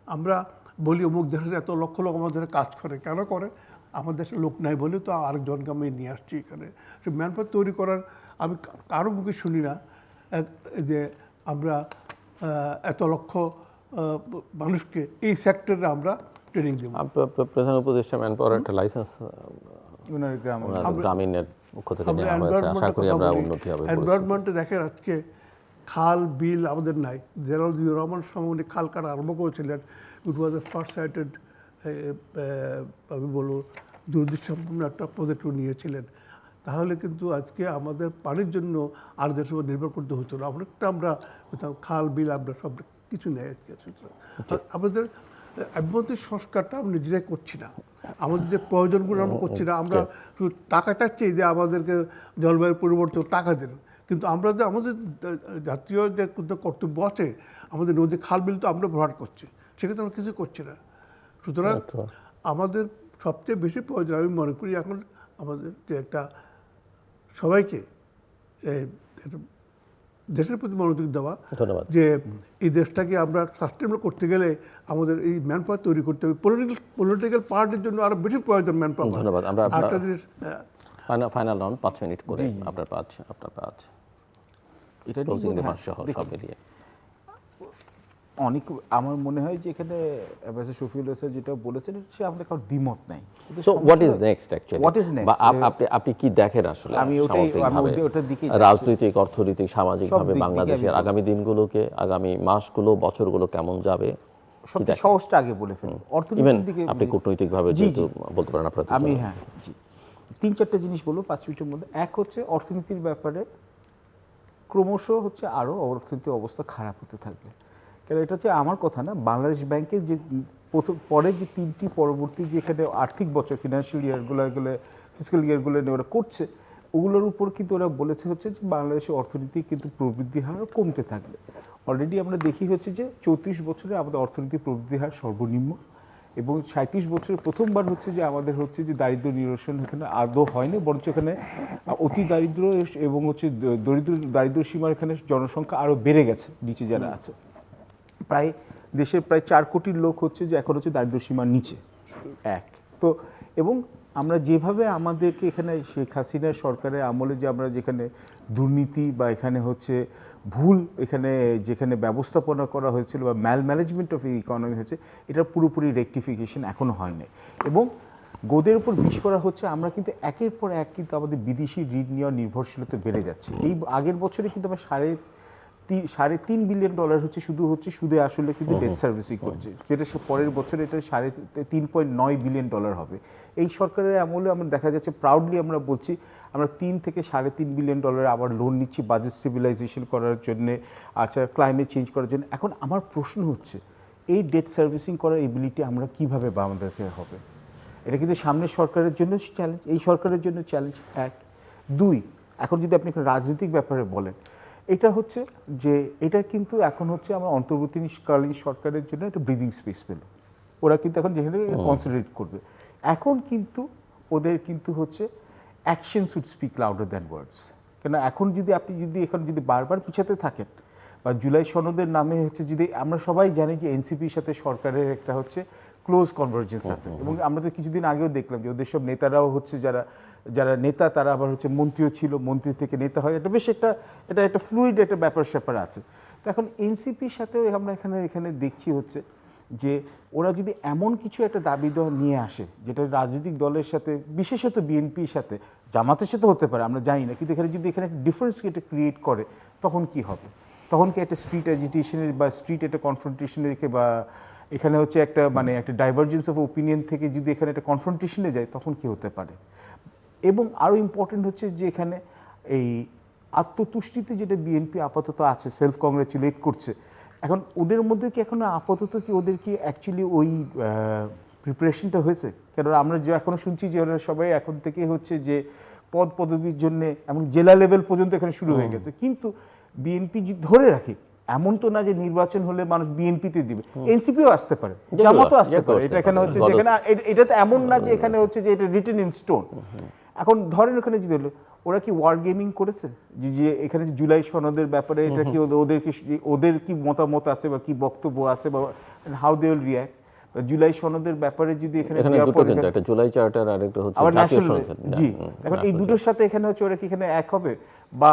আমরা বলি অমুক দেশের এত লক্ষ লোক আমাদের কাজ করে, কেন করে? আমার দেশে লোক নাই বলে তো আরেকজনকে আমি নিয়ে আসছি এখানে। সে ম্যান পাওয়ার তৈরি করার আমি কারো মুখে শুনি না যে আমরা এত লক্ষ মানুষকে এই সেক্টরে আমরা ট্রেনিং দেব। প্রধান উপদেষ্টা ম্যান পাওয়ার একটা লাইসেন্স গ্রামীণের পক্ষ থেকে নেওয়া হয়েছে, আশা করি আমরা উন্নতি হবে। এনভায়রনমেন্টে দেখেন আজকে খাল বিল আমাদের নাই। জেনারেল জিয়াউর রহমান সময় খাল কাটা আরম্ভ করেছিলেন, ইট ওয়াজ এ ফার্স্ট সাইটেড, আমি বলবো দুর্দৃষ্টপূর্ণ একটা প্রজেক্ট নিয়েছিলেন। তাহলে কিন্তু আজকে আমাদের পানির জন্য আর দেশের উপর নির্ভর করতে হতো না। অনেকটা আমরা খাল বিল আমরা সব কিছু নেই আজকে। আমাদের অভ্যন্তরীণ সংস্কারটা আমরা নিজেরাই করছি না, আমাদের যে প্রয়োজনগুলো আমরা করছি না। আমরা শুধু টাকা চাচ্ছি যে আমাদেরকে জলবায়ু পরিবর্তন টাকা দেন, কিন্তু আমরা যে আমাদের জাতীয় যে কর্তব্য আছে, আমাদের নদী খাল বিল তো আমরা ব্যবহার করছি, সেক্ষেত্রে আমরা কিছু করছি না। সুতরাং আমাদের সবচেয়ে বেশি প্রয়োজন আমি মনে করি এখন আমাদের যে একটা সবাইকে দেশের প্রতি মনোযোগ দেওয়া, যে এই দেশটাকে আমরা সাস্টেনেবল করতে গেলে আমাদের এই ম্যান পাওয়ার তৈরি করতে হবে। পলিটিক্যাল পার্টির জন্য আরও বেশি প্রয়োজন ম্যান পাওয়ার। ধন্যবাদ। আমরা ফাইনাল রাউন্ড 5 মিনিট করে আপনার পাঁচ এটা ক্লোজিং রিমার্ক সহ সব মিলিয়ে অনেক আমার মনে হয় যে এখানে অ্যাম্বাসেডর শফিউল হাসান যেটা বলেছেন সে আমাদের কারোর দ্বিমত নাই। কিন্তু সো হোয়াট ইজ সমস্যা- next actually? What is next? বা আপনি কি দেখেন আসলে আমি সামগ্রিকভাবে ওটার দিকেই যাচ্ছি। রাজনৈতিক, অর্থনৈতিক, সামাজিকভাবে দিক থেকে বাংলাদেশের আমি আগামী দিনগুলোকে, আগামী মাসগুলো, বছরগুলো কেমন যাবে? সবচেয়ে সহজটা আগে বলে ফেলি ইভেন অর্থনীতির দিকে। আপনি কূটনৈতিকভাবে জি, যেহেতু জি। বলতে পারেন আপনার আমি হ্যাঁ জি 3-4টা জিনিস বলবো 5 মিনিটের মধ্যে। এক হচ্ছে অর্থনীতির ব্যাপারে ক্রমশ হচ্ছে আরও অর্থনৈতিক অবস্থা খারাপ হতে থাকবে। কারণ এটা হচ্ছে আমার কথা না, বাংলাদেশ ব্যাংকের যে পরে যে 3টি পরবর্তী যে এখানে আর্থিক বছর ফিনান্সিয়াল ইয়ারগুলো ফিজিক্যাল ইয়ারগুলো নিয়ে ওরা করছে, ওগুলোর উপর কিন্তু ওরা বলেছে হচ্ছে যে বাংলাদেশের অর্থনীতি কিন্তু প্রবৃদ্ধি হার কমতে থাকবে। অলরেডি আমরা দেখি হচ্ছে যে 34 বছরে আমাদের অর্থনীতি প্রবৃদ্ধি হার সর্বনিম্ন, এবং 37 বছরে প্রথমবার হচ্ছে যে আমাদের হচ্ছে যে দারিদ্র নিরসন এখানে আদৌ হয়নি, বরঞ্চ এখানে অতি দারিদ্র এবং হচ্ছে দারিদ্র সীমার এখানে জনসংখ্যা আরও বেড়ে গেছে নিচে যারা আছে। প্রায় দেশের প্রায় 4 কোটির লোক হচ্ছে যে এখন হচ্ছে দারিদ্র সীমার নিচে এক। তো এবং আমরা যেভাবে আমাদেরকে এখানে শেখ হাসিনার সরকারের আমলে যে আমরা যেখানে দুর্নীতি বা এখানে হচ্ছে ভুল এখানে যেখানে ব্যবস্থাপনা করা হয়েছিল বা ম্যানেজমেন্ট অফ ইকোনমি হচ্ছে, এটা পুরোপুরি রেকটিফিকেশন এখনও হয়নি। এবং গোদের উপর বিস্ফোরা হচ্ছে, আমরা কিন্তু একের পর এক কিন্তু আমাদের বিদেশি ঋণ নেওয়ার নির্ভরশীলতা বেড়ে যাচ্ছে। এই আগের বছরে কিন্তু আমরা $3.5 বিলিয়ন হচ্ছে শুধু হচ্ছে সুদে আসলে কিন্তু ডেট সার্ভিসিং করছে, যেটা পরের বছরে এটা $3.9 বিলিয়ন হবে। এই সরকারের আমলে আমরা দেখা যাচ্ছে প্রাউডলি আমরা বলছি আমরা 3 থেকে $3.5 বিলিয়ন আবার লোন নিচ্ছি বাজেট স্টেবিলাইজেশন করার জন্যে, আচ্ছা ক্লাইমেট চেঞ্জ করার জন্য। এখন আমার প্রশ্ন হচ্ছে এই ডেট সার্ভিসিং করার এবিলিটি আমরা কিভাবে আমাদেরকে হবে? এটা কিন্তু সামনের সরকারের জন্য চ্যালেঞ্জ, এই সরকারের জন্য চ্যালেঞ্জ। 1, 2 এখন যদি আপনি একটা রাজনৈতিক ব্যাপারে বলেন, এটা হচ্ছে যে এটা কিন্তু এখন হচ্ছে আমরা অন্তর্বর্তীকালীন সরকারের জন্য একটা ব্রিদিং স্পেস পেল। ওরা কিন্তু এখন যেখানে কনসেন্ট্রেট করবে। এখন কিন্তু ওদের কিন্তু হচ্ছে action should speak louder than ওয়ার্ডস। কেন এখন যদি আপনি এখন যদি বারবার পিছাতে থাকেন বা জুলাই সনদের নামে হচ্ছে যদি আমরা সবাই জানি যে এনসিপির সাথে সরকারের একটা হচ্ছে ক্লোজ কনভার্জেন্স আছে, এবং আমরা তো কিছুদিন আগেও দেখলাম যে ওদের সব নেতারাও হচ্ছে যারা নেতা তারা আবার হচ্ছে মন্ত্রীও ছিল, মন্ত্রী থেকে নেতা হয়, এটা বেশ একটা ফ্লুইড একটা ব্যাপার স্যাপার আছে। তো এখন এনসিপির সাথেও আমরা এখানে দেখছি হচ্ছে যে ওরা যদি এমন কিছু একটা দাবি দেওয়া নিয়ে আসে যেটা রাজনৈতিক দলের সাথে, বিশেষত বিএনপির সাথে, জামাতের সাথে হতে পারে আমরা জানি না, কিন্তু এখানে যদি একটা ডিফারেন্স এটা ক্রিয়েট করে তখন কি হবে? তখন কি একটা স্ট্রিট অ্যাজিটেশনের বা স্ট্রিট একটা কনফ্রন্টেশনে রেখে বা এখানে হচ্ছে একটা একটা ডাইভারজেন্স অফ ওপিনিয়ন থেকে যদি এখানে একটা কনফ্রন্টেশনে যায় তখন কি হতে পারে? এবং আরও ইম্পর্টেন্ট হচ্ছে যে এখানে এই আত্মতুষ্টিতে যেটা বিএনপি আপাতত আছে, সেলফ কংগ্রেচুলেট করছে, এখন ওদের মধ্যে কি এখন আপাতত কি ওদের কি অ্যাকচুয়ালি ওই প্রিপারেশনটা হয়েছে? কেন আমরা যে এখনও শুনছি যে ওরা সবাই এখন থেকে হচ্ছে যে পদবির জন্য এমন জেলা লেভেল পর্যন্ত এখানে শুরু হয়ে গেছে, কিন্তু বিএনপি ধরে রাখি এমন তো না যে নির্বাচন হলে মানুষ বিএনপিতে দিবে, এনসিপিও আসতে পারে, জামাতও আসতে পারে। এটা এখানে হচ্ছে যেখানে এটা তো এমন না যে এখানে হচ্ছে যে এটা রিটেন ইন স্টোন। এখন ধরেন ওখানে যদি হলো ওরা কি ওয়ার গেমিং করেছে যে এখানে জুলাই সনদের ব্যাপারে এটা কি ওদের কি মতামত আছে বা কি বক্তব্য আছে বা হাউ দে উইল রিঅ্যাক্ট? জুলাই সনদের ব্যাপারে যদি এখানে একটা জুলাই চার্টার আর একটা হচ্ছে আবার জাতীয় ন্যাশনাল, সংসদ। জি এখন এই দুটোর সাথে এখানে হচ্ছে ওরা কি এখানে এক হবে? বা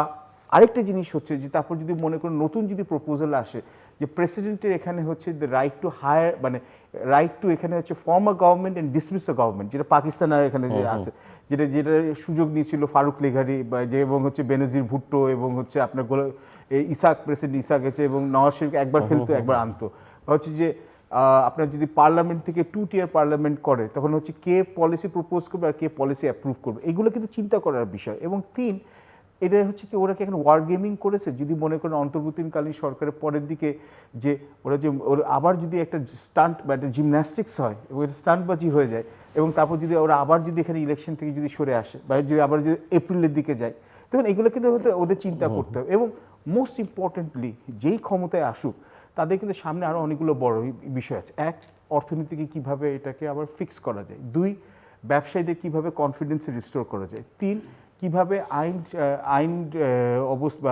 আরেকটা জিনিস হচ্ছে যে তারপর যদি মনে করেন নতুন যদি প্রপোজাল আসে যে প্রেসিডেন্টের এখানে হচ্ছে the right to hire right to এখানে হচ্ছে form a government and dismiss a government, যেটা পাকিস্তান এখানে যে আছে, যেটা সুযোগ নিয়েছিল ফারুক লেঘারি বা যে এবং হচ্ছে বেনজির ভুট্টো এবং হচ্ছে আপনার প্রেসিডেন্ট ইসাক গেছে এবং নওয়াজ শরীফকে একবার ফেলতো একবার আনতো, হচ্ছে যে আপনার যদি পার্লামেন্ট থেকে 2 টিয়ার পার্লামেন্ট করে তখন হচ্ছে কে পলিসি প্রপোজ করবে আর কে পলিসি অ্যাপ্রুভ করবে, এগুলো কিন্তু চিন্তা করার বিষয়। এবং 3 এটা হচ্ছে কি ওরা কি এখন ওয়ার গেমিং করেছে? যদি মনে করেন অন্তর্বর্তীকালীন সরকারের পরের দিকে যে ওরা আবার যদি একটা স্টান্ট বা একটা জিমন্যাস্টিক্স হয় এবং এটা স্টান্টবাজি হয়ে যায় এবং তারপর যদি ওরা আবার যদি এখানে ইলেকশন থেকে যদি সরে আসে বা যদি আবার যদি এপ্রিলের দিকে যায়, তখন এগুলো কিন্তু ওদের চিন্তা করতে হবে। এবং মোস্ট ইম্পর্টেন্টলি যেই ক্ষমতায় আসুক তাদের কিন্তু সামনে আরও অনেকগুলো বড় বিষয় আছে। 1, অর্থনীতিকে কীভাবে এটাকে আবার ফিক্স করা যায়। 2, ব্যবসায়ীদের কীভাবে কনফিডেন্স রিস্টোর করা যায়। 3, কিভাবে আইন অবস্থা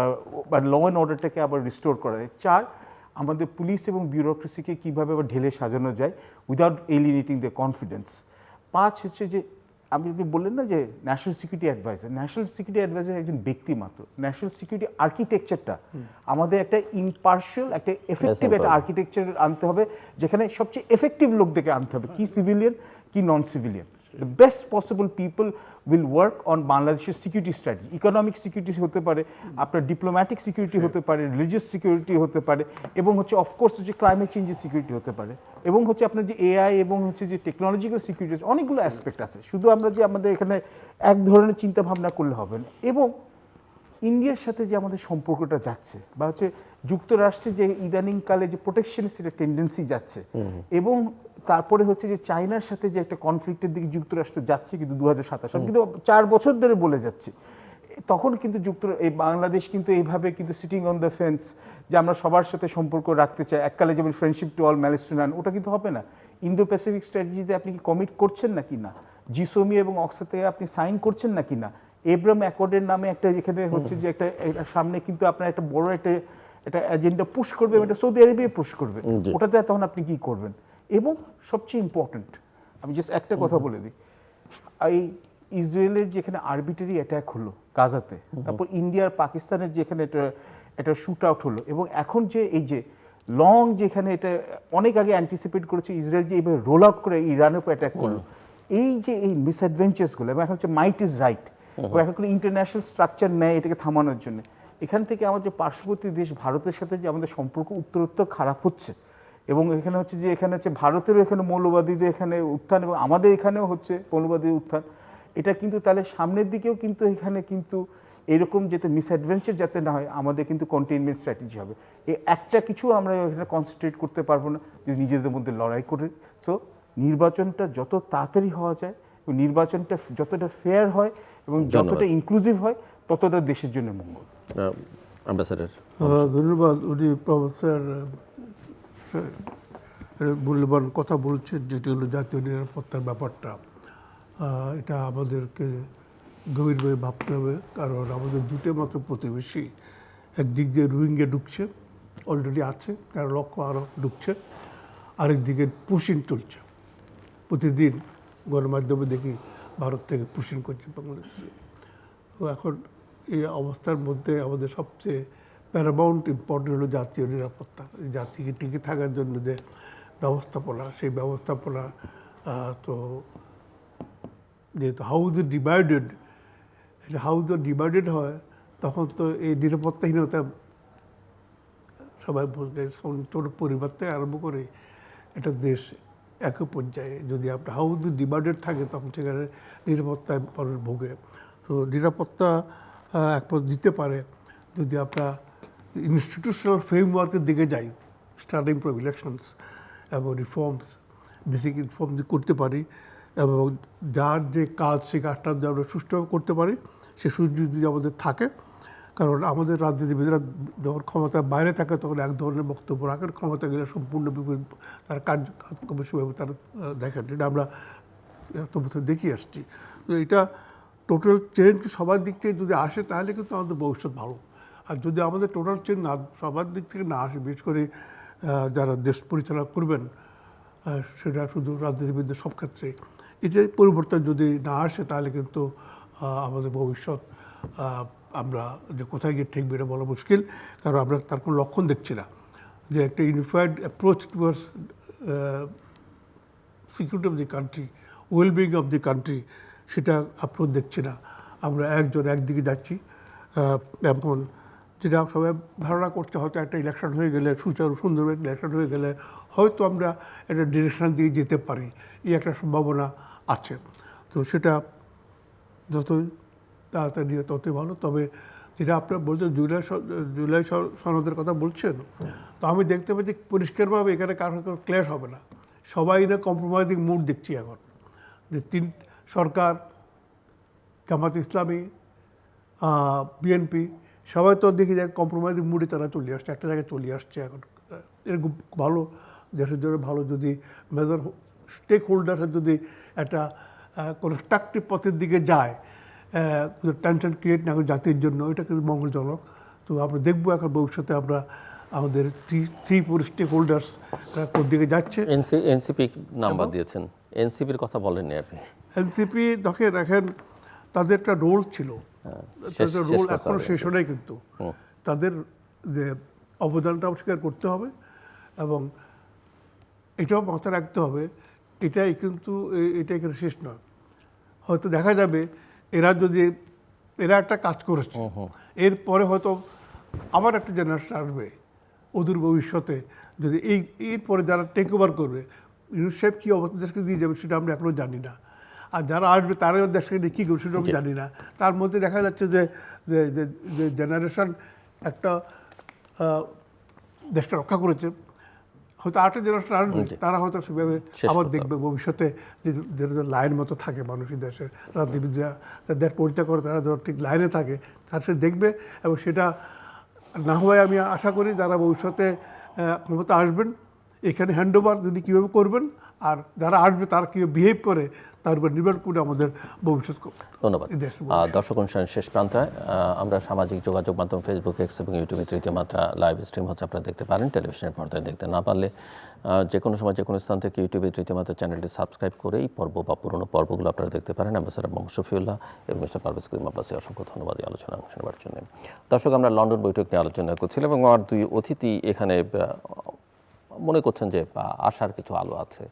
বা ল অ্যান্ড অর্ডারটাকে আবার রিস্টোর করা যায়। 4, আমাদের পুলিশ এবং বিউরোক্রেসিকে কীভাবে আবার ঢেলে সাজানো যায় উইদাউট এলিনেটিং দ্য কনফিডেন্স। 5 হচ্ছে যে আপনি বললেন না যে ন্যাশনাল সিকিউরিটি অ্যাডভাইজার একজন ব্যক্তি মাত্র। ন্যাশনাল সিকিউরিটি আর্কিটেকচারটা আমাদের একটা ইমপার্শিয়াল, একটা এফেক্টিভ একটা আর্কিটেকচার আনতে হবে, যেখানে সবচেয়ে এফেক্টিভ লোকদেরকে আনতে হবে, কি সিভিলিয়ান কি non civilian. The best possible people will work on বাংলাদেশের সিকিউরিটি স্ট্র্যাটেজি। ইকোনমিক সিকিউরিটি হতে পারে, আপনার ডিপ্লোম্যাটিক সিকিউরিটি হতে পারে, রিলিজিয়াস সিকিউরিটি হতে পারে, এবং হচ্ছে অফকোর্স হচ্ছে ক্লাইমেট চেঞ্জের সিকিউরিটি হতে পারে, এবং হচ্ছে আপনার যে এআই এবং হচ্ছে যে টেকনোলজিক্যাল সিকিউরিটি, অনেকগুলো অ্যাসপেক্ট আছে। শুধু আমরা যে আমাদের এখানে এক ধরনের চিন্তা ভাবনা করলে হবে না। এবং ইন্ডিয়ার সাথে যে আমাদের সম্পর্কটা যাচ্ছে, বা হচ্ছে যুক্তরাষ্ট্রে যে ইদানিংকালে যে প্রোটেকশনিস্ট একটা টেন্ডেন্সি যাচ্ছে, এবং তারপরে হচ্ছে যে চায়নার সাথে যে একটা কনফ্লিক্টের দিকে যুক্তরাষ্ট্র যাচ্ছে, কিন্তু 2027 সাল কিন্তু 4 বছর ধরে বলে যাচ্ছে, তখন কিন্তু এই বাংলাদেশ কিন্তু এইভাবে কিন্তু সিটিং অন দ্য ফেন্স যে আমরা সবার সাথে সম্পর্ক রাখতে চাই, এককালে যেমন friendship to all manage two নান, ওটা কিন্তু হবে না। ইন্দো প্যাসিফিক স্ট্র্যাটেজিতে আপনি কি কমিট করছেন নাকি না? জিসোমি এবং অক্সাতে আপনি সাইন করছেন নাকি না? এব্রাম অ্যাকর্ডের নামে একটা এখানে হচ্ছে যে একটা সামনে কিন্তু আপনার একটা বড় একটা এজেন্ডা পুশ করবে, এটা সৌদি আরবিয়া পুশ করবে, ওটাতে তখন আপনি কি করবেন? এবং সবচেয়ে ইম্পর্টেন্ট, আমি জাস্ট একটা কথা বলে দিই, এই ইসরায়েলের যেখানে আরবিটারি অ্যাটাক হলো গাজাতে, তারপর ইন্ডিয়ার পাকিস্তানের যেখানে এটা শুট আউট হলো, এবং এখন যে এই যে লং যেখানে এটা অনেক আগে অ্যান্টিসিপেট করেছে ইসরায়েল যে এইভাবে রোল আউট করে ইরানের উপর অ্যাটাক করলো, এই যে এই মিসঅ্যাডভেঞ্চার্সগুলো, এবং এখন হচ্ছে মাইট ইজ রাইট, এখন কোনো ইন্টারন্যাশনাল স্ট্রাকচার নেয় এটাকে থামানোর জন্য, এখান থেকে আমাদের পার্শ্ববর্তী দেশ ভারতের সাথে যে আমাদের সম্পর্ক উত্তরোত্তর খারাপ হচ্ছে, এবং এখানে হচ্ছে যে এখানে হচ্ছে ভারতেরও এখানে মৌলবাদীদের এখানে উত্থান, এবং আমাদের এখানেও হচ্ছে মৌলবাদীদের উত্থান, এটা কিন্তু তাহলে সামনের দিকেও কিন্তু এখানে কিন্তু এরকম যাতে মিসঅ্যাডভেঞ্চার যাতে না হয়, আমাদের কিন্তু কন্টেইনমেন্ট স্ট্র্যাটেজি হবে। এই একটা কিছু আমরা এখানে কনসেন্ট্রেট করতে পারবো না যদি নিজেদের মধ্যে লড়াই করে। সো নির্বাচনটা যত তাড়াতাড়ি হওয়া যায়, এবং নির্বাচনটা যতটা ফেয়ার হয় এবং যতটা ইনক্লুসিভ হয়, ততটা দেশের জন্য মঙ্গল। অ্যাম্বাসেডর, ধন্যবাদ। উনি প্রফেসর মূল্যবান কথা বলছেন, যেটি হলো জাতীয় নিরাপত্তার ব্যাপারটা। এটা আমাদেরকে গভীরভাবে ভাবতে হবে, কারণ আমাদের দুটো মাত্র প্রতিবেশী, একদিক দিয়ে রোহিঙ্গা ঢুকছে, অলরেডি আছে 13 লক্ষ, আরও ঢুকছে, আরেকদিকে পুশিং চলছে। প্রতিদিন গণমাধ্যমে দেখি ভারত থেকে পুশিং করছে বাংলাদেশে। তো এখন এই অবস্থার মধ্যে আমাদের সবচেয়ে প্যারামাউন্ট ইম্পর্টেন্ট হলো জাতীয় নিরাপত্তা। এই জাতিকে টিকে থাকার জন্য যে ব্যবস্থাপনা, সেই ব্যবস্থাপনা তো যেহেতু হাউস ডিভাইডেড, এটা হাউস ডিভাইডেড হয়, তখন তো এই নিরাপত্তাহীনতা সবাই বুঝবে। ছোটো পরিবার থেকে আরম্ভ করে একটা দেশ একই পর্যায়ে যদি আপনার হাউস ডিভাইডেড থাকে, তখন সেখানে নিরাপত্তায় মানুষ ভোগে। তো নিরাপত্তা একপর দিতে পারে যদি আমরা ইনস্টিটিউশনাল ফ্রেমওয়ার্কের দিকে যাই, স্টার্টিং ফ্রম ইলেকশনস এবং রিফর্মস, বেসিক রিফর্ম করতে পারি, এবং যার যে কাজ, সেই কাজটা যদি আমরা সুষ্ঠুভাবে করতে পারি, সে সুযোগ যদি আমাদের থাকে। কারণ আমাদের রাজনীতিবিদরা যখন ক্ষমতার বাইরে থাকে তখন এক ধরনের বক্তব্য রাখেন, ক্ষমতা গেলে সম্পূর্ণ বিপরীত তার কাজকর্ম সেভাবে তারা দেখেন। এটা আমরা এত বছর দেখিয়ে আসছি। তো এটা টোটাল চেঞ্জ সবার দিক থেকে যদি আসে, তাহলে কিন্তু আমাদের ভবিষ্যৎ ভালো। আর যদি আমাদের টোটাল চেঞ্জ না সবার দিক থেকে না আসে, বিশেষ করে যারা দেশ পরিচালনা করবেন, সেটা শুধু রাজনীতিবিদদের সব ক্ষেত্রে এই যে পরিবর্তন যদি না আসে, তাহলে কিন্তু আমাদের ভবিষ্যৎ আমরা যে কোথায় গিয়ে ঠেকবে এটা বলা মুশকিল। কারণ আমরা তার কোনো লক্ষণ দেখছি না যে একটা unified approach towards security of the country, wellbeing of the country, সেটা অ্যাপ্রোচ দেখছি না। আমরা একদিকে যাচ্ছি। এখন যেটা সবাই ধারণা করছে, হয়তো একটা ইলেকশন হয়ে গেলে, সুচারু সুন্দর ইলেকশন হয়ে গেলে হয়তো আমরা একটা ডিরেকশন দিয়ে যেতে পারি, এই একটা সম্ভাবনা আছে। তো সেটা যতই তাড়াতাড়ি ততই ভালো। তবে যেটা আপনার বলছেন জুলাই সনদের কথা বলছেন, তো আমি দেখতে পাচ্ছি পরিষ্কারভাবে এখানে কারোর ক্লিয়ার হবে না। সবাই না কম্প্রোমাইজিং মুড দেখছি এখন, যে সরকার, জামাত ইসলামী, বিএনপি সবাই তো দেখি যায় কম্প্রোমাইজিং মুডে তারা চলে আসছে, একটা জায়গায় চলে আসছে এখন। এরকম ভালো, দেশের জন্য ভালো যদি মেজর স্টেক হোল্ডাররা যদি একটা কনস্ট্রাকটিভ পথের দিকে যায়, টেনশন ক্রিয়েট না করে জাতির জন্য, এটা কিন্তু মঙ্গলজনক। তো আমরা দেখবো এখন ভবিষ্যতে আমরা আমাদের থ্রি ফোর স্টেক হোল্ডার্স কোন দিকে যাচ্ছে। এনসিপি নাম্বার দিয়েছেন, এনসিপির কথা বলেননি আপনি। এনসিপি দেখে রাখেন, তাদের একটা রোল ছিল, তাদের রোল এখনো শেষ হয় নাই, কিন্তু তাদের যে অবদানটা স্বীকার করতে হবে এবং এটাও মাথায় রাখতে হবে এটাই কিন্তু এটা এখানে শেষ নয়। হয়তো দেখা যাবে এরা একটা কাজ করেছে, এরপরে হয়তো আবার একটা জেনারেশন আসবে অদূর ভবিষ্যতে, যদি এরপরে যারা টেক ওভার করবে, ইউনুস সাহেব কী অবস্থা দেশকে দিয়ে যাবে সেটা আমরা এখনও জানি না। আর যারা আসবে তারাও দেশকে নিয়ে কী করবে সেটা আমি জানি না। তার মধ্যে দেখা যাচ্ছে যে জেনারেশন একটা দেশটা রক্ষা করেছে, হয়তো আরেকটা জেনারেশন আসবে, তারা হয়তো সেভাবে আবার দেখবে ভবিষ্যতে যে লাইন মতো থাকে মানুষের দেশের রাজনীতিবিদরা দেশ পরিত্যাগ করে, তারা ধর ঠিক লাইনে থাকে, তারা সে দেখবে এবং সেটা না হয় আমি আশা করি যারা ভবিষ্যতে ক্ষমতা আসবেন এখানে হ্যান্ডওভার যদি কীভাবে করবেন আর যারা আসবে তারা কীভাবে বিহেভ করে তার উপর নির্ভর করে আমাদের ভবিষ্যৎ। ধন্যবাদ। দর্শক অনুষ্ঠানের শেষ প্রান্তে আমরা সামাজিক যোগাযোগ মাধ্যম ফেসবুক, এক্স এবং ইউটিউবে তৃতীয় মাত্রা লাইভ স্ট্রিম হচ্ছে, আপনারা দেখতে পারেন। টেলিভিশনের পর্দায় দেখতে না পারলে যে কোনো সময় যে কোনো স্থান থেকে ইউটিউবে তৃতীয় মাত্রা চ্যানেলটি সাবস্ক্রাইব করে এই পর্ব বা পুরনো পর্বগুলো আপনারা দেখতে পারেন। অ্যাম্বাসেডর মোহাম্মদ শফিউল্লাহ এবং মিস্টার পারভেজ করিম আব্বাসী, অসংখ্য ধন্যবাদ এই আলোচনা অংশ নেওয়ার জন্য। দর্শক, আমরা লন্ডন বৈঠক নিয়ে আলোচনা করছিলাম এবং আমার দুই অতিথি এখানে মনে করছেন যে আশার কিছু আলো আছে।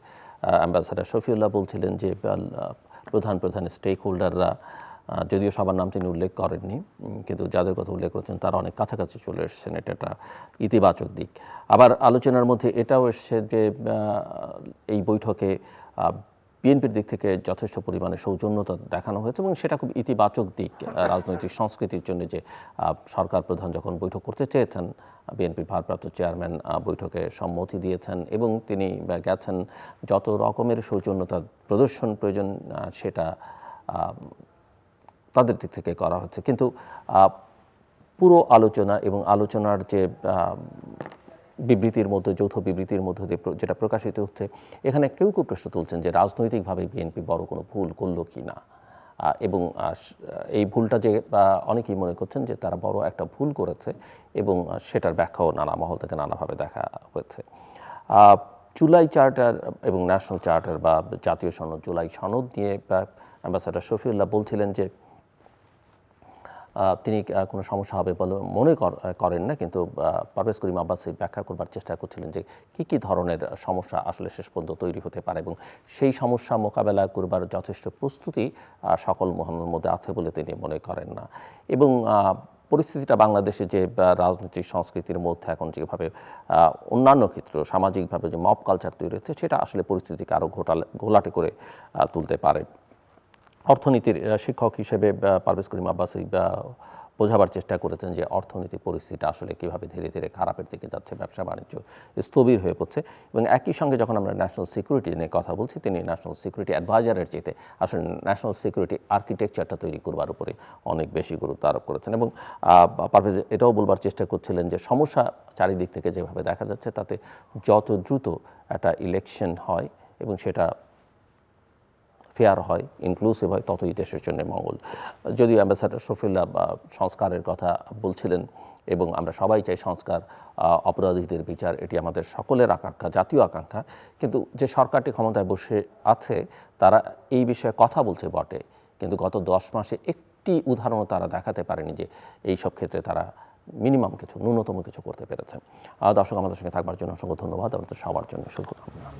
অ্যাম্বাসেডর শফিউল্লাহ বলছিলেন যে প্রধান স্টেক হোল্ডাররা, যদিও সবার নাম তিনি উল্লেখ করেননি, কিন্তু যাদের কথা উল্লেখ করেছেন তারা অনেক কাছাকাছি চলে এসেছেন, এটা একটা ইতিবাচক দিক। আবার আলোচনার মধ্যে এটাও এসছে যে এই বৈঠকে বিএনপির দিক থেকে যথেষ্ট পরিমাণে সৌজন্যতা দেখানো হয়েছে এবং সেটা খুব ইতিবাচক দিক রাজনৈতিক সংস্কৃতির জন্য, যে সরকার প্রধান যখন বৈঠক করতে চেয়েছেন, বিএনপির ভারপ্রাপ্ত চেয়ারম্যান বৈঠকে সম্মতি দিয়েছেন এবং তিনি গেছেন। যত রকমের সৌজন্যতা প্রদর্শন প্রয়োজন সেটা তাদের দিক থেকে করা হচ্ছে, কিন্তু পুরো আলোচনা এবং আলোচনার যে বিবৃতির মধ্যে, যৌথ বিবৃতির মধ্যে দিয়ে যেটা প্রকাশিত হচ্ছে, এখানে কেউ কেউ প্রশ্ন তুলছেন যে রাজনৈতিকভাবে বিএনপি বড় কোনো ভুল করলো কি না, এবং এই ভুলটা যে অনেকেই মনে করছেন যে তারা বড় একটা ভুল করেছে এবং সেটার ব্যাখ্যাও নানা মহল থেকে নানাভাবে দেখা হয়েছে। জুলাই চার্টার এবং ন্যাশনাল চার্টার বা জাতীয় সনদ, জুলাই সনদ নিয়ে অ্যাম্বাসেডর শফিউল্লাহ বলছিলেন যে তিনি কোনো সমস্যা হবে বলে মনে করেন না, কিন্তু পারভেজ করিম আব্বাসী ব্যাখ্যা করবার চেষ্টা করছিলেন যে কী ধরনের সমস্যা আসলে শেষ পর্যন্ত তৈরি হতে পারে এবং সেই সমস্যা মোকাবেলা করবার যথেষ্ট প্রস্তুতি সকল মহলের মধ্যে আছে বলে তিনি মনে করেন না। এবং পরিস্থিতিটা বাংলাদেশে যে রাজনৈতিক সংস্কৃতির মধ্যে এখন যেভাবে অন্যান্য ক্ষেত্রে সামাজিকভাবে যে মব কালচার তৈরি হচ্ছে, সেটা আসলে পরিস্থিতিকে আরও ঘোলাটে করে তুলতে পারে। অর্থনীতির শিক্ষক হিসেবে পারভেজ করিম আব্বাসী বোঝাবার চেষ্টা করেছেন যে অর্থনীতি পরিস্থিতিটা আসলে কীভাবে ধীরে ধীরে খারাপের দিকে যাচ্ছে, ব্যবসা বাণিজ্য স্থবির হয়ে পড়ছে। এবং একই সঙ্গে যখন আমরা ন্যাশনাল সিকিউরিটি নিয়ে কথা বলছি, তিনি ন্যাশনাল সিকিউরিটি অ্যাডভাইজারের চেয়ে আসলে ন্যাশনাল সিকিউরিটি আর্কিটেকচারটা তৈরি করবার উপরে অনেক বেশি গুরুত্ব আরোপ করেছেন। এবং পারভেজ এটাও বলবার চেষ্টা করছিলেন যে সমস্যা চারিদিক থেকে যেভাবে দেখা যাচ্ছে, তাতে যত দ্রুত একটা ইলেকশন হয় এবং সেটা ফেয়ার হয়, ইনক্লুসিভ হয়, ততই দেশের জন্য মঙ্গল। যদিও অ্যাম্বাসেডর শফিউল্লাহ সংস্কারের কথা বলছিলেন এবং আমরা সবাই চাই সংস্কার, অপরাধীদের বিচার, এটি আমাদের সকলের আকাঙ্ক্ষা, জাতীয় আকাঙ্ক্ষা, কিন্তু যে সরকারটি ক্ষমতায় বসে আছে তারা এই বিষয়ে কথা বলছে বটে, কিন্তু গত 10 মাসে একটি উদাহরণও তারা দেখাতে পারেনি যে এই সব ক্ষেত্রে তারা মিনিমাম কিছু, ন্যূনতম কিছু করতে পেরেছেন। দর্শক, আমাদের সঙ্গে থাকবার জন্য অসংখ্য ধন্যবাদ। আমাদের সবার জন্য শুভকামনা।